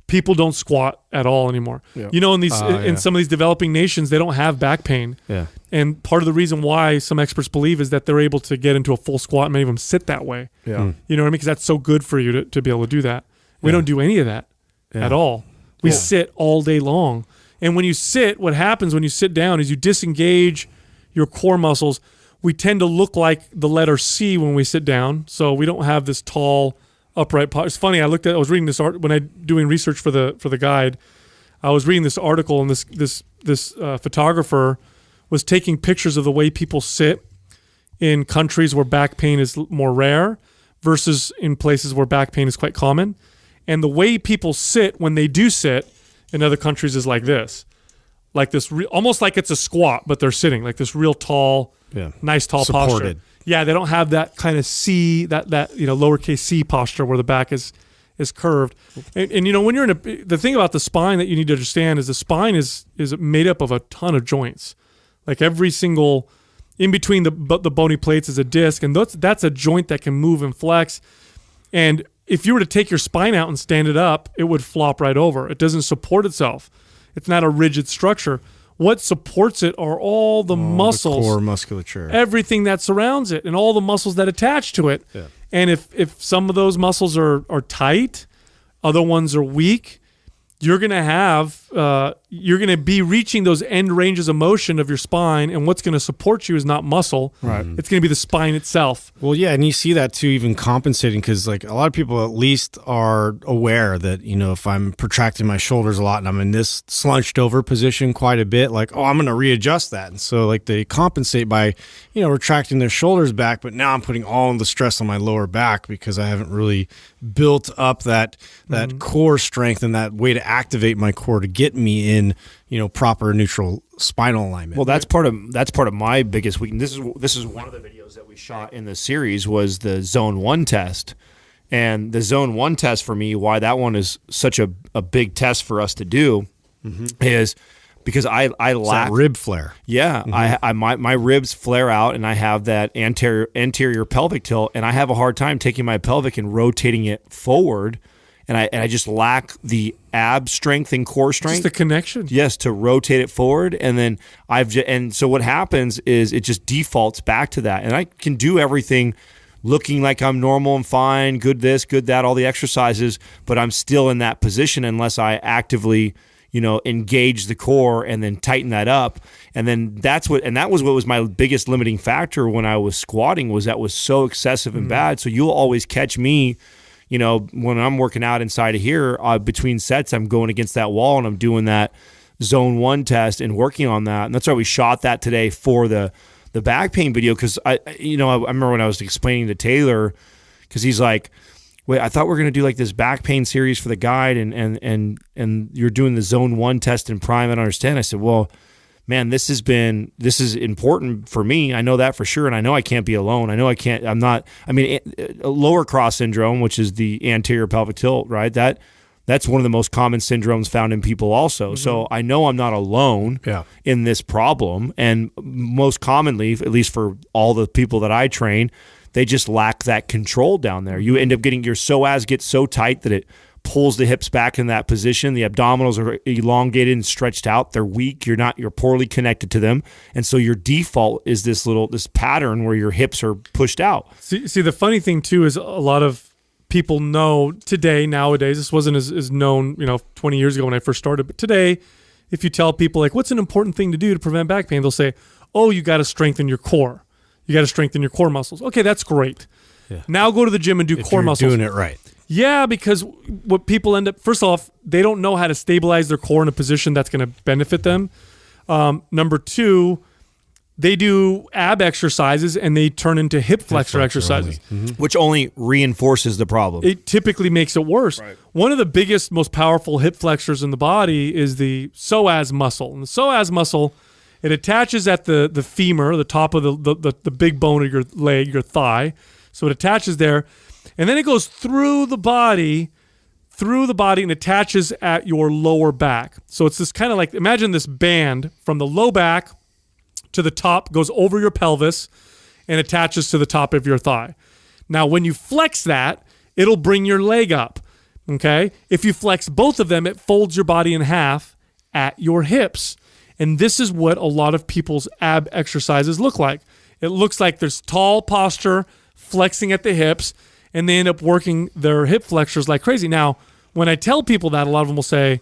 People don't squat at all anymore. Yeah. In some of these developing nations, they don't have back pain. Yeah. And part of the reason why some experts believe is that they're able to get into a full squat. Many of them sit that way. Yeah. You know what I mean? Because that's so good for you to be able to do that. We don't do any of that at all. We sit all day long. And when you sit, what happens when you sit down is you disengage your core muscles. We tend to look like the letter C when we sit down. So we don't have this tall, upright posture. It's funny. I was reading this art when I doing research for the guide. I was reading this article, and this photographer was taking pictures of the way people sit in countries where back pain is more rare versus in places where back pain is quite common. And the way people sit when they do sit in other countries is like this. Like this, almost like it's a squat, but they're sitting like this real tall, nice tall Supported. posture. Yeah, they don't have that kind of C, that lowercase c posture where the back is curved. And when you're the thing about the spine that you need to understand is the spine is made up of a ton of joints. Like every single, in between the bony plates is a disc, and that's a joint that can move and flex. And if you were to take your spine out and stand it up, it would flop right over. It doesn't support itself. It's not a rigid structure. What supports it are all the muscles, the core musculature, everything that surrounds it, and all the muscles that attach to it. Yeah. And if some of those muscles are tight, other ones are weak, you're gonna be reaching those end ranges of motion of your spine, and what's gonna support you is not muscle. Right. It's gonna be the spine itself. Well, yeah, and you see that too, even compensating, because like a lot of people at least are aware that if I'm protracting my shoulders a lot and I'm in this slunched over position quite a bit, like I'm going to readjust that, and so like they compensate by retracting their shoulders back, but now I'm putting all the stress on my lower back because I haven't really built up that core strength and that way to activate my core to get me in proper neutral spinal alignment. Well, that's part of my biggest weakness. This is one of the videos that we shot in the series was the Zone 1 test. And the Zone 1 test for me, why that one is such a big test for us to do is because I lack that rib flare. Yeah, my ribs flare out, and I have that anterior pelvic tilt, and I have a hard time taking my pelvic and rotating it forward, and I just lack the ab strength and core strength. Just the connection. Yes, to rotate it forward, and then so what happens is it just defaults back to that, and I can do everything looking like I'm normal and fine, good this, good that, all the exercises, but I'm still in that position unless I actively engage the core and then tighten that up. And then that was what was my biggest limiting factor when I was squatting, was that was so excessive and bad. So you'll always catch me, when I'm working out inside of here, between sets, I'm going against that wall and I'm doing that Zone 1 test and working on that. And that's why we shot that today for the back pain video. Cause I remember when I was explaining to Taylor, cause he's like, wait, I thought we were going to do like this back pain series for the guide and you're doing the Zone 1 test in Prime. I don't understand. I said, well, man, this is important for me. I know that for sure, and I know I can't be alone. I know lower cross syndrome, which is the anterior pelvic tilt, right? That's one of the most common syndromes found in people also. So I know I'm not alone in this problem. And most commonly, at least for all the people that I train, they just lack that control down there. You end up getting your psoas gets so tight that it pulls the hips back in that position. The abdominals are elongated and stretched out. They're weak. You're poorly connected to them. And so your default is this pattern where your hips are pushed out. See, the funny thing too is a lot of people know nowadays, this wasn't as known, 20 years ago when I first started, but today, if you tell people like, what's an important thing to do to prevent back pain? They'll say, oh, you got to strengthen your core. You got to strengthen your core muscles. Okay, that's great. Yeah. Now go to the gym and do core muscles. Doing it right. Yeah, because what people end up, first off, they don't know how to stabilize their core in a position that's going to benefit them. Number two, they do ab exercises and they turn into hip flexor exercises. Which only reinforces the problem. It typically makes it worse. Right. One of the biggest, most powerful hip flexors in the body is the psoas muscle. And the psoas muscle, it attaches at the femur, the top of the big bone of your leg, your thigh. So it attaches there. And then it goes through the body and attaches at your lower back. So it's this kind of like, imagine this band from the low back to the top, goes over your pelvis and attaches to the top of your thigh. Now, when you flex that, it'll bring your leg up, okay? If you flex both of them, it folds your body in half at your hips. And this is what a lot of people's ab exercises look like. It looks like there's tall posture, flexing at the hips, and they end up working their hip flexors like crazy. Now, when I tell people that, a lot of them will say,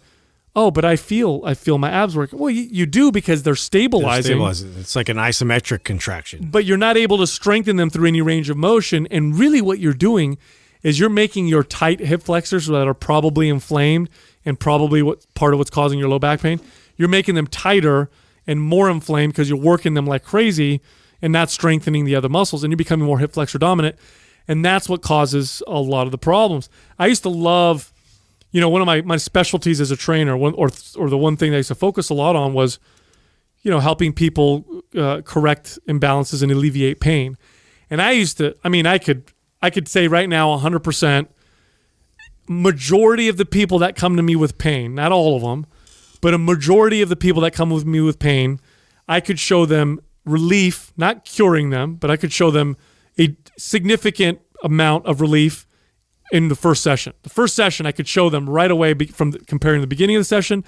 oh, but I feel my abs working. Well, you do because they're stabilizing. It's like an isometric contraction. But you're not able to strengthen them through any range of motion. And really what you're doing is you're making your tight hip flexors that are probably inflamed and probably part of what's causing your low back pain, you're making them tighter and more inflamed because you're working them like crazy and not strengthening the other muscles, and you're becoming more hip flexor dominant. And that's what causes a lot of the problems. I used to love... one of my specialties as a trainer, or the one thing that I used to focus a lot on was, helping people correct imbalances and alleviate pain. And I could say right now 100%, majority of the people that come to me with pain, not all of them, but a majority of the people that come with me with pain, I could show them relief, not curing them, but I could show them a significant amount of relief in the first session. The first session, I could show them right away from comparing the beginning of the session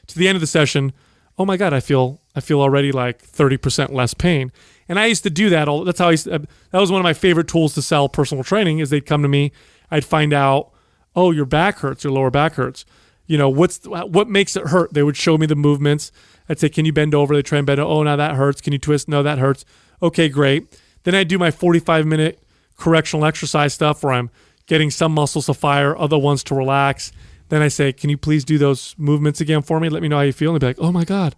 to the end of the session. Oh my God, I feel already like 30% less pain. And I used to do that. That was one of my favorite tools to sell personal training. Is they'd come to me, I'd find out, oh, your back hurts, your lower back hurts. What makes it hurt? They would show me the movements. I'd say, can you bend over? They try and bend. Oh, now that hurts. Can you twist? No, that hurts. Okay, great. Then I do my 45-minute correctional exercise stuff where I'm getting some muscles to fire, other ones to relax. Then I say, can you please do those movements again for me? Let me know how you feel. And they'd be like, oh my God,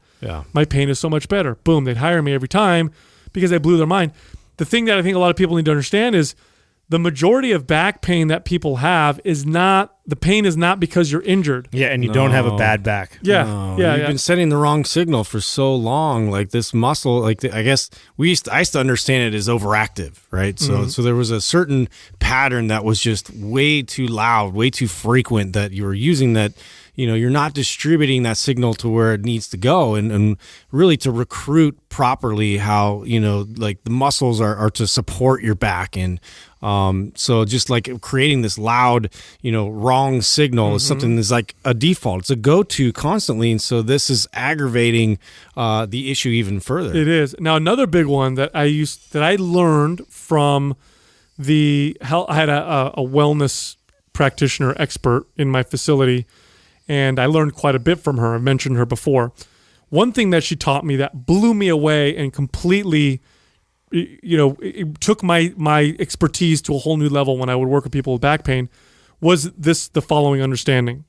my pain is so much better. Boom, they'd hire me every time because I blew their mind. The thing that I think a lot of people need to understand is the majority of back pain that people have the pain is not because you're injured. Yeah, and you don't have a bad back. Yeah, You've been sending the wrong signal for so long. Like this muscle, I guess I used to understand it as overactive, right? So there was a certain pattern that was just way too loud, way too frequent that you were using that. You're not distributing that signal to where it needs to go and really to recruit properly how, like the muscles are to support your back. And so just like creating this loud, wrong signal is something that's like a default. It's a go-to constantly. And so this is aggravating the issue even further. It is. Now, another big one that I learned from I had a wellness practitioner expert in my facility, and I learned quite a bit from her. I've mentioned her before. One thing that she taught me that blew me away and completely, it took my expertise to a whole new level when I would work with people with back pain was the following understanding.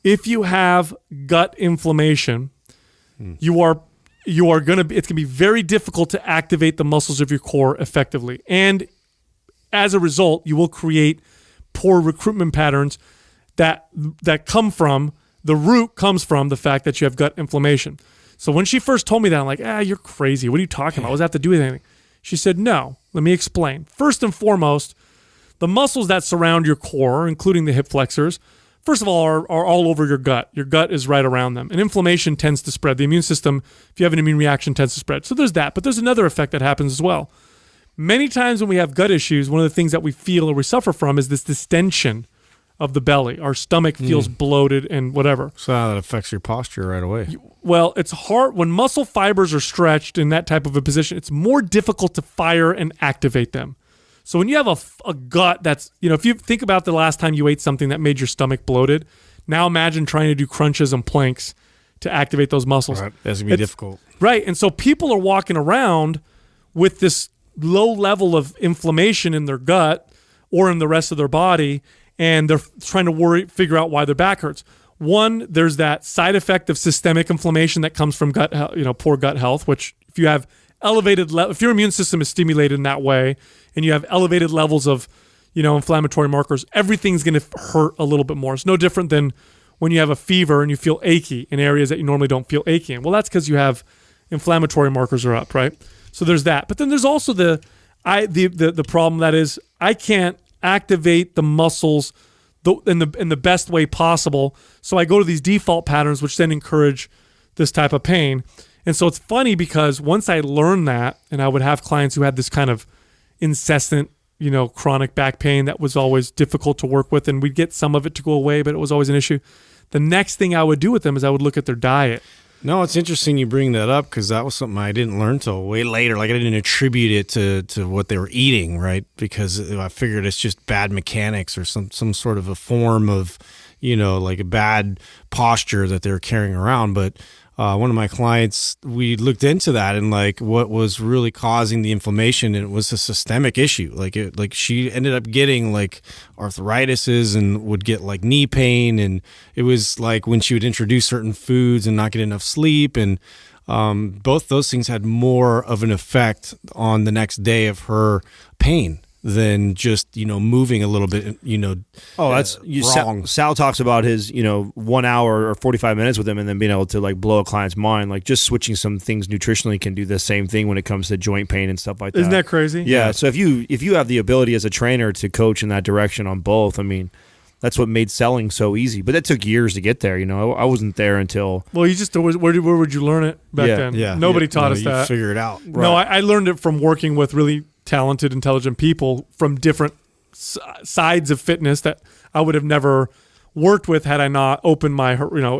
If you have gut inflammation, it's going to be very difficult to activate the muscles of your core effectively. And as a result, you will create poor recruitment patterns that come from, the root comes from the fact that you have gut inflammation. So when she first told me that, I'm like, you're crazy. What are you talking about? What does that have to do with anything? She said, no, let me explain. First and foremost, the muscles that surround your core, including the hip flexors, first of all, are all over your gut. Your gut is right around them. And inflammation tends to spread. The immune system, if you have an immune reaction, tends to spread. So there's that. But there's another effect that happens as well. Many times when we have gut issues, one of the things that we feel or we suffer from is this distension of the belly. Our stomach feels bloated and whatever. So that affects your posture right away. Well, it's hard when muscle fibers are stretched in that type of a position. It's more difficult to fire and activate them. So when you have a gut that's, if you think about the last time you ate something that made your stomach bloated, now imagine trying to do crunches and planks to activate those muscles. Right. That's going to be difficult. Right. And so people are walking around with this low level of inflammation in their gut or in the rest of their body, and they're trying to figure out why their back hurts. One, there's that side effect of systemic inflammation that comes from poor gut health, which if you have if your immune system is stimulated in that way and you have elevated levels of, inflammatory markers, everything's going to hurt a little bit more. It's no different than when you have a fever and you feel achy in areas that you normally don't feel achy in. Well, that's because you have inflammatory markers are up, right? So there's that. But then there's also the problem that is I can't activate the muscles in the best way possible. So I go to these default patterns, which then encourage this type of pain. And so it's funny because once I learned that, and I would have clients who had this kind of incessant, chronic back pain that was always difficult to work with, and we'd get some of it to go away, but it was always an issue. The next thing I would do with them is I would look at their diet. No, it's interesting you bring that up because that was something I didn't learn till way later. Like I didn't attribute it to what they were eating, right? Because I figured it's just bad mechanics or some sort of a form of, like a bad posture that they're carrying around. But one of my clients, we looked into that and like what was really causing the inflammation, and it was a systemic issue. Like she ended up getting like arthritises and would get like knee pain, and it was like when she would introduce certain foods and not get enough sleep, and both those things had more of an effect on the next day of her pain than just moving a little bit that's wrong. Sal talks about his 1 hour or 45 minutes with him, and then being able to like blow a client's mind. Like just switching some things nutritionally can do the same thing when it comes to joint pain and stuff like that. Isn't that crazy? Yeah. So if you have the ability as a trainer to coach in that direction on both, I mean, that's what made selling so easy. But that took years to get there. I wasn't there until. Well, you just where would you learn it back then? Yeah. Nobody taught us you that. Figure it out. Right. No, I learned it from working with really talented, intelligent people from different sides of fitness that I would have never worked with had I not opened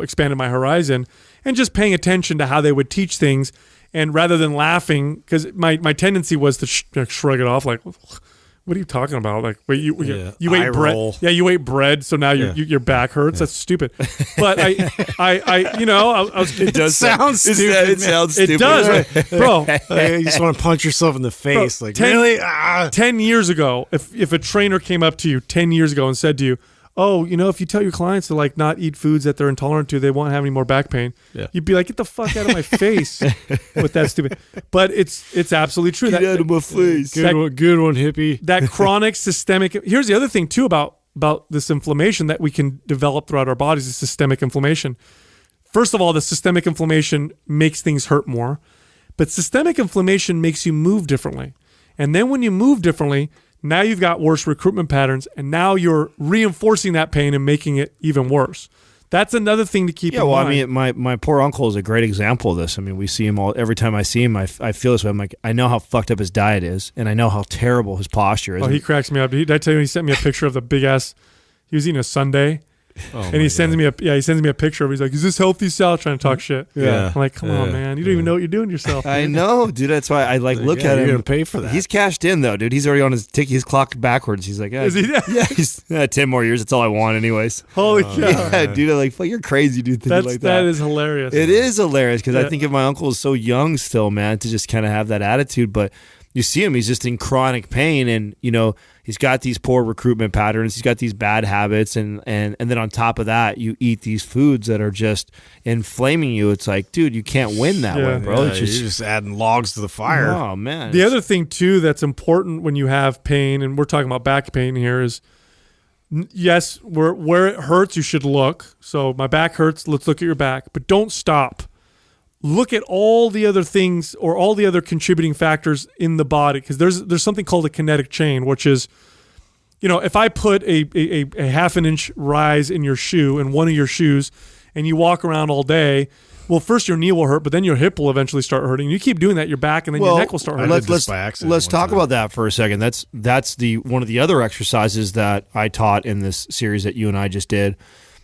expanded my horizon, and just paying attention to how they would teach things. And rather than laughing, because my tendency was to shrug it off, like, what are you talking about? Like, wait, you ate bread? Roll. Yeah, you ate bread, so now your back hurts. That's stupid. But I was. It does sound stupid. It sounds stupid. It does, right? Bro. You just want to punch yourself in the face. Bro, like 10 really? 10 years ago, if a trainer came up to you 10 years ago and said to you, oh, if you tell your clients to like not eat foods that they're intolerant to, they won't have any more back pain. Yeah. You'd be like, get the fuck out of my face with that stupid. But it's absolutely true. Get out of my face. Good one, hippie. That chronic systemic. Here's the other thing too about this inflammation that we can develop throughout our bodies is systemic inflammation. First of all, the systemic inflammation makes things hurt more, but systemic inflammation makes you move differently. And then when you move differently, now you've got worse recruitment patterns, and now you're reinforcing that pain and making it even worse. That's another thing to keep in mind. I mean, my poor uncle is a great example of this. I mean, we see him every time I see him, I feel this way. I'm like, I know how fucked up his diet is, and I know how terrible his posture is. Oh, he cracks me up. Did I tell you he sent me a picture of the big ass, he was eating a sundae. And he sends me a picture of it. He's like, is this healthy, Sal? Trying to talk shit. Yeah. I'm like, come on, man. You don't even know what you're doing to yourself. I know, dude. That's why I look at him. You're gonna pay for that. He's cashed in though, dude. He's already on his ticket. He's clocked backwards. He's like, Is he? yeah, he's 10 more years. That's all I want, anyways. Holy cow. Yeah, dude. I'm like, fuck, you're crazy, dude. Thinking like that. That is hilarious. It is hilarious because I think of my uncle is so young still, man, to just kind of have that attitude. But you see him, he's just in chronic pain, and he's got these poor recruitment patterns, he's got these bad habits, and then on top of that, you eat these foods that are just inflaming you. It's like, dude, you can't win that way, bro. You're just adding logs to the fire. Oh man. The other thing too that's important when you have pain, and we're talking about back pain here, is yes, where it hurts, you should look. So my back hurts, let's look at your back, but don't stop. look at all the other things or all the other contributing factors in the body, because there's something called a kinetic chain, which is, if I put a half an inch rise in your shoe, in one of your shoes, and you walk around all day, well, first your knee will hurt, but then your hip will eventually start hurting. You keep doing that, your back, and then your neck will start hurting. Let's talk about that for a second. That's one of the other exercises that I taught in this series that you and I just did,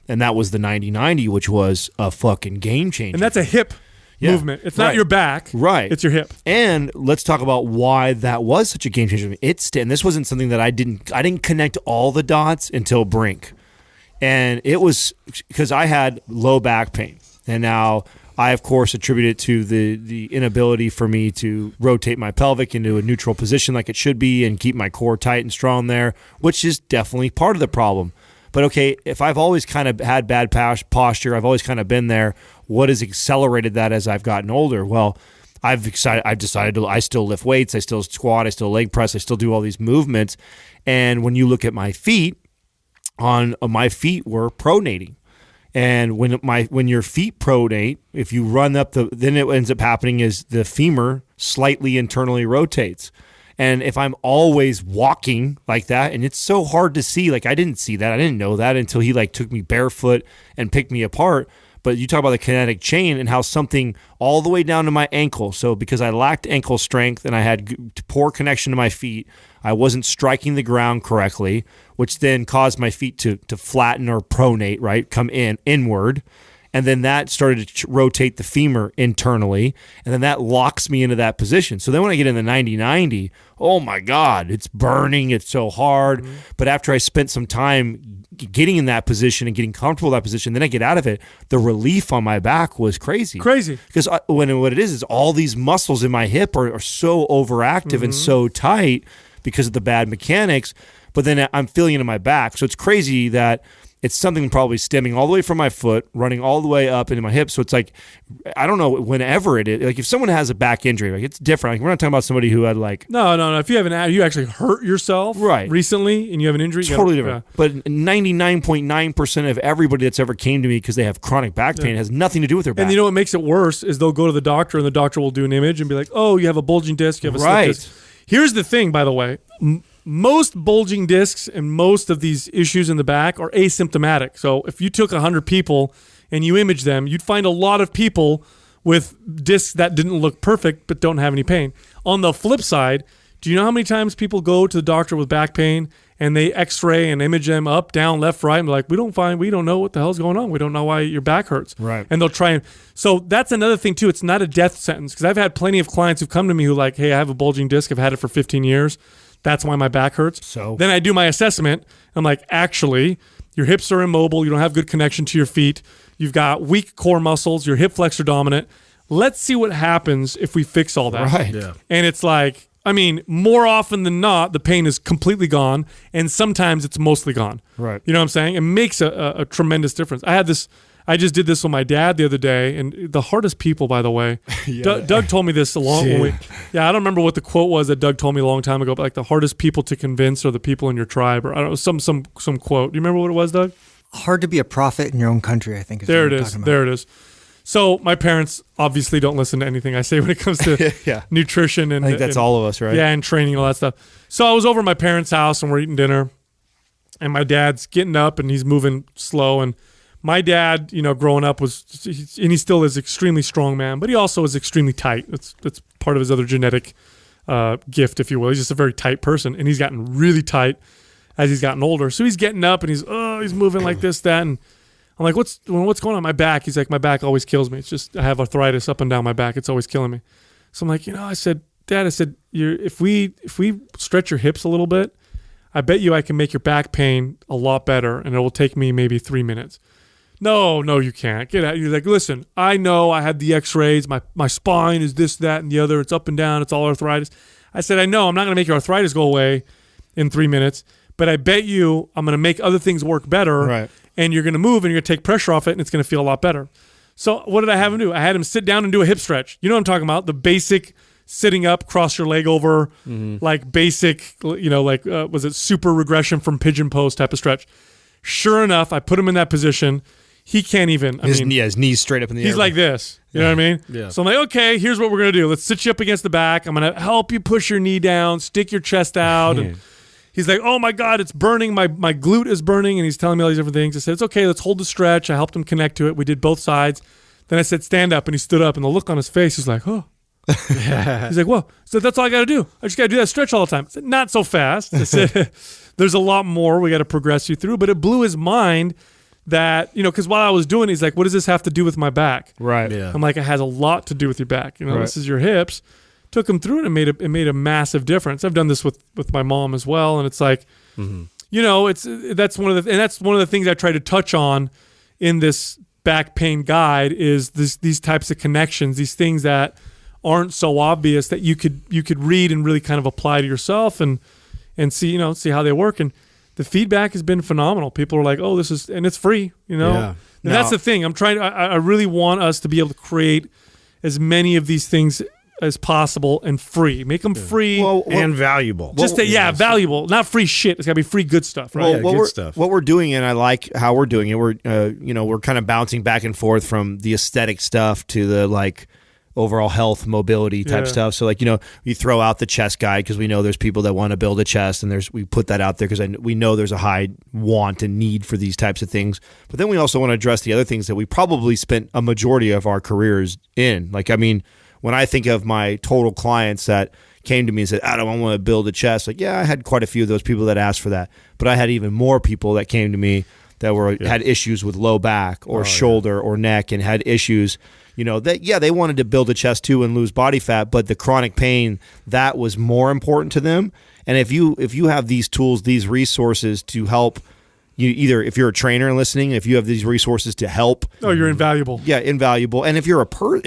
and that was the 90-90, which was a fucking game changer. And that's a hip movement. It's not your back. Right. It's your hip. And let's talk about why that was such a game changer. And this wasn't something that I didn't connect all the dots until Brink. And it was because I had low back pain. And now I, of course, attribute it to the inability for me to rotate my pelvic into a neutral position like it should be and keep my core tight and strong there, which is definitely part of the problem. But okay, if I've always kind of had bad posture, I've always kind of been there, what has accelerated that as I've gotten older? Well, I've decided I still lift weights, I still squat, I still leg press, I still do all these movements. And when you look at my feet, my feet were pronating. And when your feet pronate, if you run up then it ends up happening is the femur slightly internally rotates. And if I'm always walking like that, and it's so hard to see, like I didn't see that, I didn't know that until he like took me barefoot and picked me apart. But you talk about the kinetic chain and how something all the way down to my ankle. So because I lacked ankle strength and I had poor connection to my feet, I wasn't striking the ground correctly, which then caused my feet to flatten or pronate, right? Come inward. And then that started to rotate the femur internally. And then that locks me into that position. So then when I get in the 90-90, oh my God, it's burning. It's so hard. Mm-hmm. But after I spent some time getting in that position and getting comfortable in that position, then I get out of it, the relief on my back was crazy. Because what it is all these muscles in my hip are so overactive and so tight because of the bad mechanics. But then I'm feeling it in my back. So it's crazy that it's something probably stemming all the way from my foot, running all the way up into my hips. So it's like, I don't know, whenever it is, like if someone has a back injury, like it's different. Like we're not talking about somebody who had like... No. If you have you actually hurt yourself recently and you have an injury. Totally different. But 99.9% of everybody that's ever came to me because they have chronic back pain has nothing to do with their back. And you know what makes it worse is they'll go to the doctor and the doctor will do an image and be like, oh, you have a bulging disc, you have a slip disc. Here's the thing, by the way. Most bulging discs and most of these issues in the back are asymptomatic. So if you took 100 people and you image them, you'd find a lot of people with discs that didn't look perfect but don't have any pain. On the flip side, do you know how many times people go to the doctor with back pain and they x-ray and image them up, down, left, right, and they're like, we don't know what the hell's going on. We don't know why your back hurts. Right. And they'll try and... So that's another thing too. It's not a death sentence, because I've had plenty of clients who've come to me who like, hey, I have a bulging disc. I've had it for 15 years. That's why my back hurts. So then I do my assessment. I'm like, actually, your hips are immobile. You don't have good connection to your feet. You've got weak core muscles. Your hip flexor dominant. Let's see what happens if we fix all that. Right. Yeah. And it's like, I mean, more often than not, the pain is completely gone, and sometimes it's mostly gone. Right. You know what I'm saying? It makes a tremendous difference. I just did this with my dad the other day, and the hardest people, by the way. Doug told me this I don't remember what the quote was that Doug told me a long time ago, but like the hardest people to convince are the people in your tribe, or I don't know, some quote. Do you remember what it was, Doug? Hard to be a prophet in your own country, I think. There it is. So my parents obviously don't listen to anything I say when it comes to nutrition. And I think that's all of us, right? Yeah, and training and all that stuff. So I was over at my parents' house, and we're eating dinner, and my dad's getting up, and he's moving slow, and my dad, growing up and he still is extremely strong man, but he also is extremely tight. That's part of his other genetic gift, if you will. He's just a very tight person, and he's gotten really tight as he's gotten older. So he's getting up and he's moving like this, that, and I'm like, what's going on my back? He's like, my back always kills me. It's just I have arthritis up and down my back. It's always killing me. So I'm like, I said, Dad, if we stretch your hips a little bit, I bet you I can make your back pain a lot better, and it will take me maybe 3 minutes. No, you can't. Get out. You're like, listen, I know I had the x-rays. My spine is this, that, and the other. It's up and down. It's all arthritis. I said, I know I'm not going to make your arthritis go away in 3 minutes, but I bet you I'm going to make other things work better. Right. And you're going to move and you're going to take pressure off it, and it's going to feel a lot better. So what did I have him do? I had him sit down and do a hip stretch. You know what I'm talking about? The basic sitting up, cross your leg over, like basic, was it super regression from pigeon pose type of stretch. Sure enough, I put him in that position. he can't even. His knees straight up in the air. He's like this. You know what I mean? Yeah. So I'm like, okay, here's what we're going to do. Let's sit you up against the back. I'm going to help you push your knee down, stick your chest out. And he's like, oh my God, it's burning. My glute is burning. And he's telling me all these different things. I said, it's okay. Let's hold the stretch. I helped him connect to it. We did both sides. Then I said, stand up. And he stood up. And the look on his face, he's like, oh. He's like, whoa. So that's all I got to do. I just got to do that stretch all the time. I said, not so fast. I said, there's a lot more we got to progress you through. But it blew his mind that, because while I was doing it, he's like, what does this have to do with my back? Right. Yeah. I'm like, it has a lot to do with your back. This is your hips. Took him through it and it made a massive difference. I've done this with my mom as well. And it's like, that's one of the things I try to touch on in this back pain guide is these types of connections, these things that aren't so obvious that you could read and really kind of apply to yourself and see how they work. And the feedback has been phenomenal. People are like, oh, this is, and it's free, Yeah. And that's the thing. I really want us to be able to create as many of these things as possible and free. Make them free and valuable. Valuable. Not free shit. It's got to be free good stuff, right? Well, good stuff. What we're doing, and I like how we're doing it. We're we're kind of bouncing back and forth from the aesthetic stuff to the like overall health mobility type stuff. So like, you throw out the chest guide because we know there's people that want to build a chest, and we put that out there because we know there's a high want and need for these types of things. But then we also want to address the other things that we probably spent a majority of our careers in. Like, I mean, when I think of my total clients that came to me and said, Adam, I want to build a chest. Like, yeah, I had quite a few of those people that asked for that, but I had even more people that came to me that had issues with low back or shoulder or neck and had issues. They wanted to build a chest too and lose body fat, but the chronic pain, that was more important to them. And if you have these tools, these resources to help you, either if you're a trainer and listening, if you have these resources to help, you're invaluable. Yeah, invaluable. And if you're pain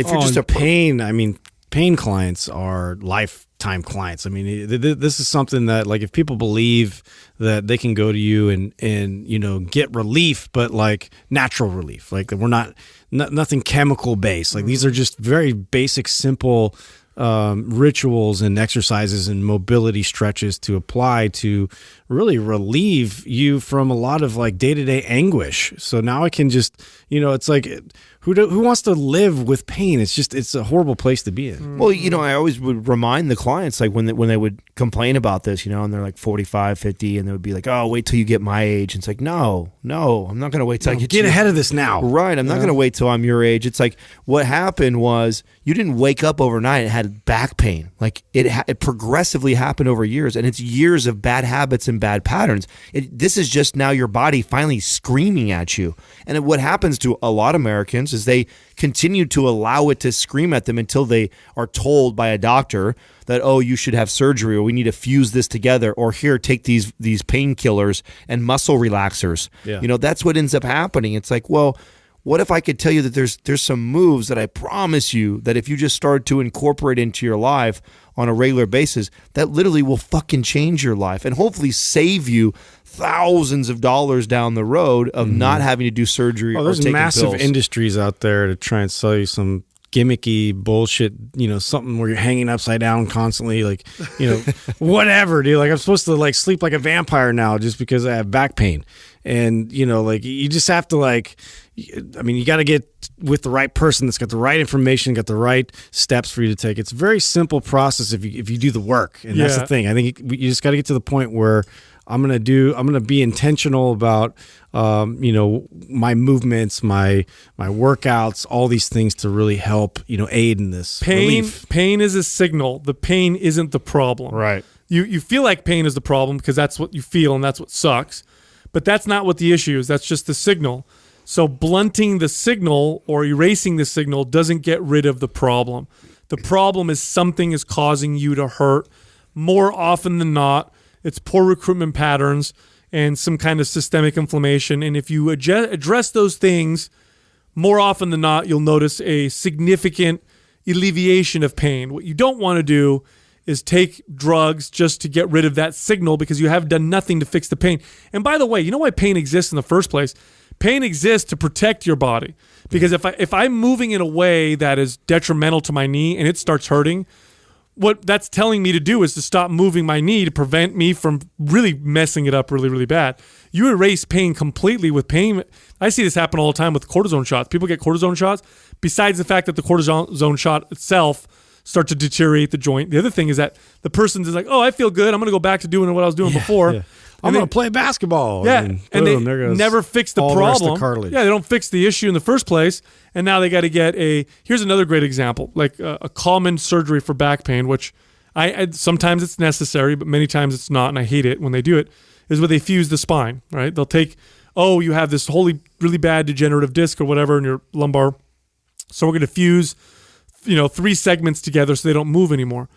clients are lifetime clients. I mean, this is something that, like, if people believe that they can go to you and get relief, but like natural relief, like we're nothing chemical based. Like, these are just very basic, simple rituals and exercises and mobility stretches to apply to really relieve you from a lot of like day-to-day anguish. So now I can just, it's like, who wants to live with pain? It's a horrible place to be in. Well, I always would remind the clients, like when they would complain about this, and they're like 45, 50, and they would be like, oh, wait till you get my age. And it's like, no, I'm not going to wait till I get ahead of this now. Right. I'm not going to wait till I'm your age. It's like, what happened was you didn't wake up overnight and had back pain. Like it progressively happened over years, and it's years of bad habits and bad patterns. This is just now your body finally screaming at you. And what happens to a lot of Americans is they continue to allow it to scream at them until they are told by a doctor that, oh, you should have surgery, or we need to fuse this together, or here, take these painkillers and muscle relaxers. Yeah. That's what ends up happening. It's like, well, what if I could tell you that there's some moves that I promise you that if you just start to incorporate into your life on a regular basis, that literally will fucking change your life and hopefully save you thousands of dollars down the road of not having to do surgery or there's taking massive pills. Industries out there to try and sell you some gimmicky bullshit, something where you're hanging upside down constantly, like, whatever, dude. Like, I'm supposed to like sleep like a vampire now just because I have back pain. And, like, you just have to, like, you got to get with the right person that's got the right information, got the right steps for you to take. It's a very simple process if you do the work. And that's the thing. I think you just got to get to the point where I'm going to be intentional about, my movements, my workouts, all these things to really help, aid in this relief. Pain is a signal. The pain isn't the problem. Right. You feel like pain is the problem because that's what you feel and that's what sucks. But that's not what the issue is. That's just the signal. So blunting the signal or erasing the signal doesn't get rid of the problem. The problem is something is causing you to hurt. More often than not, it's poor recruitment patterns and some kind of systemic inflammation. And if you address those things, more often than not, you'll notice a significant alleviation of pain. What you don't want to do is take drugs just to get rid of that signal because you have done nothing to fix the pain. And by the way, you know why pain exists in the first place? Pain exists to protect your body. Because if I'm moving in a way that is detrimental to my knee and it starts hurting, what that's telling me to do is to stop moving my knee to prevent me from really messing it up really, really bad. You erase pain completely with pain. I see this happen all the time with cortisone shots. People get cortisone shots. Besides the fact that the cortisone shot itself start to deteriorate the joint, the other thing is that the person is like, oh, I feel good. I'm going to go back to doing what I was doing before. Yeah. I'm going to play basketball. Yeah, and boom, they never fix the problem. Yeah, they don't fix the issue in the first place, and now they got to get here's another great example, like a common surgery for back pain, which I sometimes it's necessary, but many times it's not, and I hate it when they do it, is where they fuse the spine, right? They'll take, you have this really bad degenerative disc or whatever in your lumbar, so we're going to fuse, 3 segments together so they don't move anymore.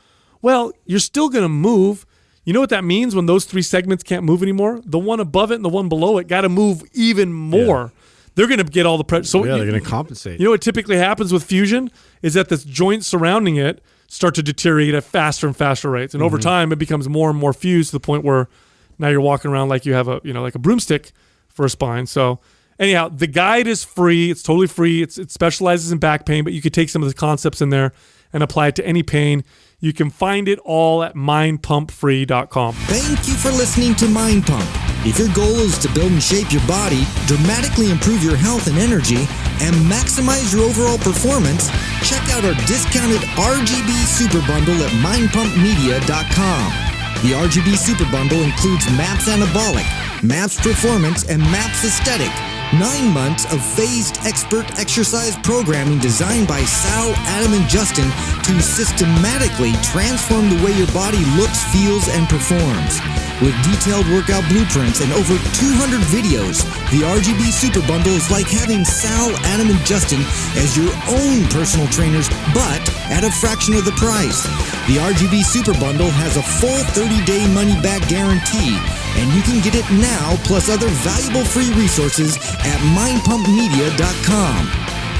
Well, you're still going to move. You know what that means when those 3 segments can't move anymore? The one above it and the one below it got to move even more. Yeah. They're going to get all the pressure. So they're going to compensate. You know what typically happens with fusion is that the joints surrounding it start to deteriorate at faster and faster rates. And over time, it becomes more and more fused to the point where now you're walking around like you have like a broomstick for a spine. So anyhow, the guide is free. It's totally free. It specializes in back pain, but you could take some of the concepts in there and apply it to any pain. You can find it all at mindpumpfree.com. Thank you for listening to Mind Pump. If your goal is to build and shape your body, dramatically improve your health and energy, and maximize your overall performance, check out our discounted RGB Super Bundle at mindpumpmedia.com. The RGB Super Bundle includes MAPS Anabolic, MAPS Performance, and MAPS Aesthetic. 9 months of phased expert exercise programming designed by Sal, Adam, and Justin to systematically transform the way your body looks, feels, and performs. With detailed workout blueprints and over 200 videos, the RGB Super Bundle is like having Sal, Adam, and Justin as your own personal trainers, but at a fraction of the price. The RGB Super Bundle has a full 30-day money-back guarantee, and you can get it now plus other valuable free resources at mindpumpmedia.com.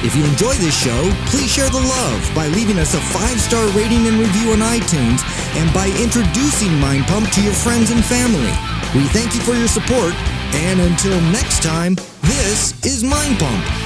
If you enjoy this show, please share the love by leaving us a 5-star rating and review on iTunes and by introducing Mind Pump to your friends and family. We thank you for your support, and until next time, this is Mind Pump.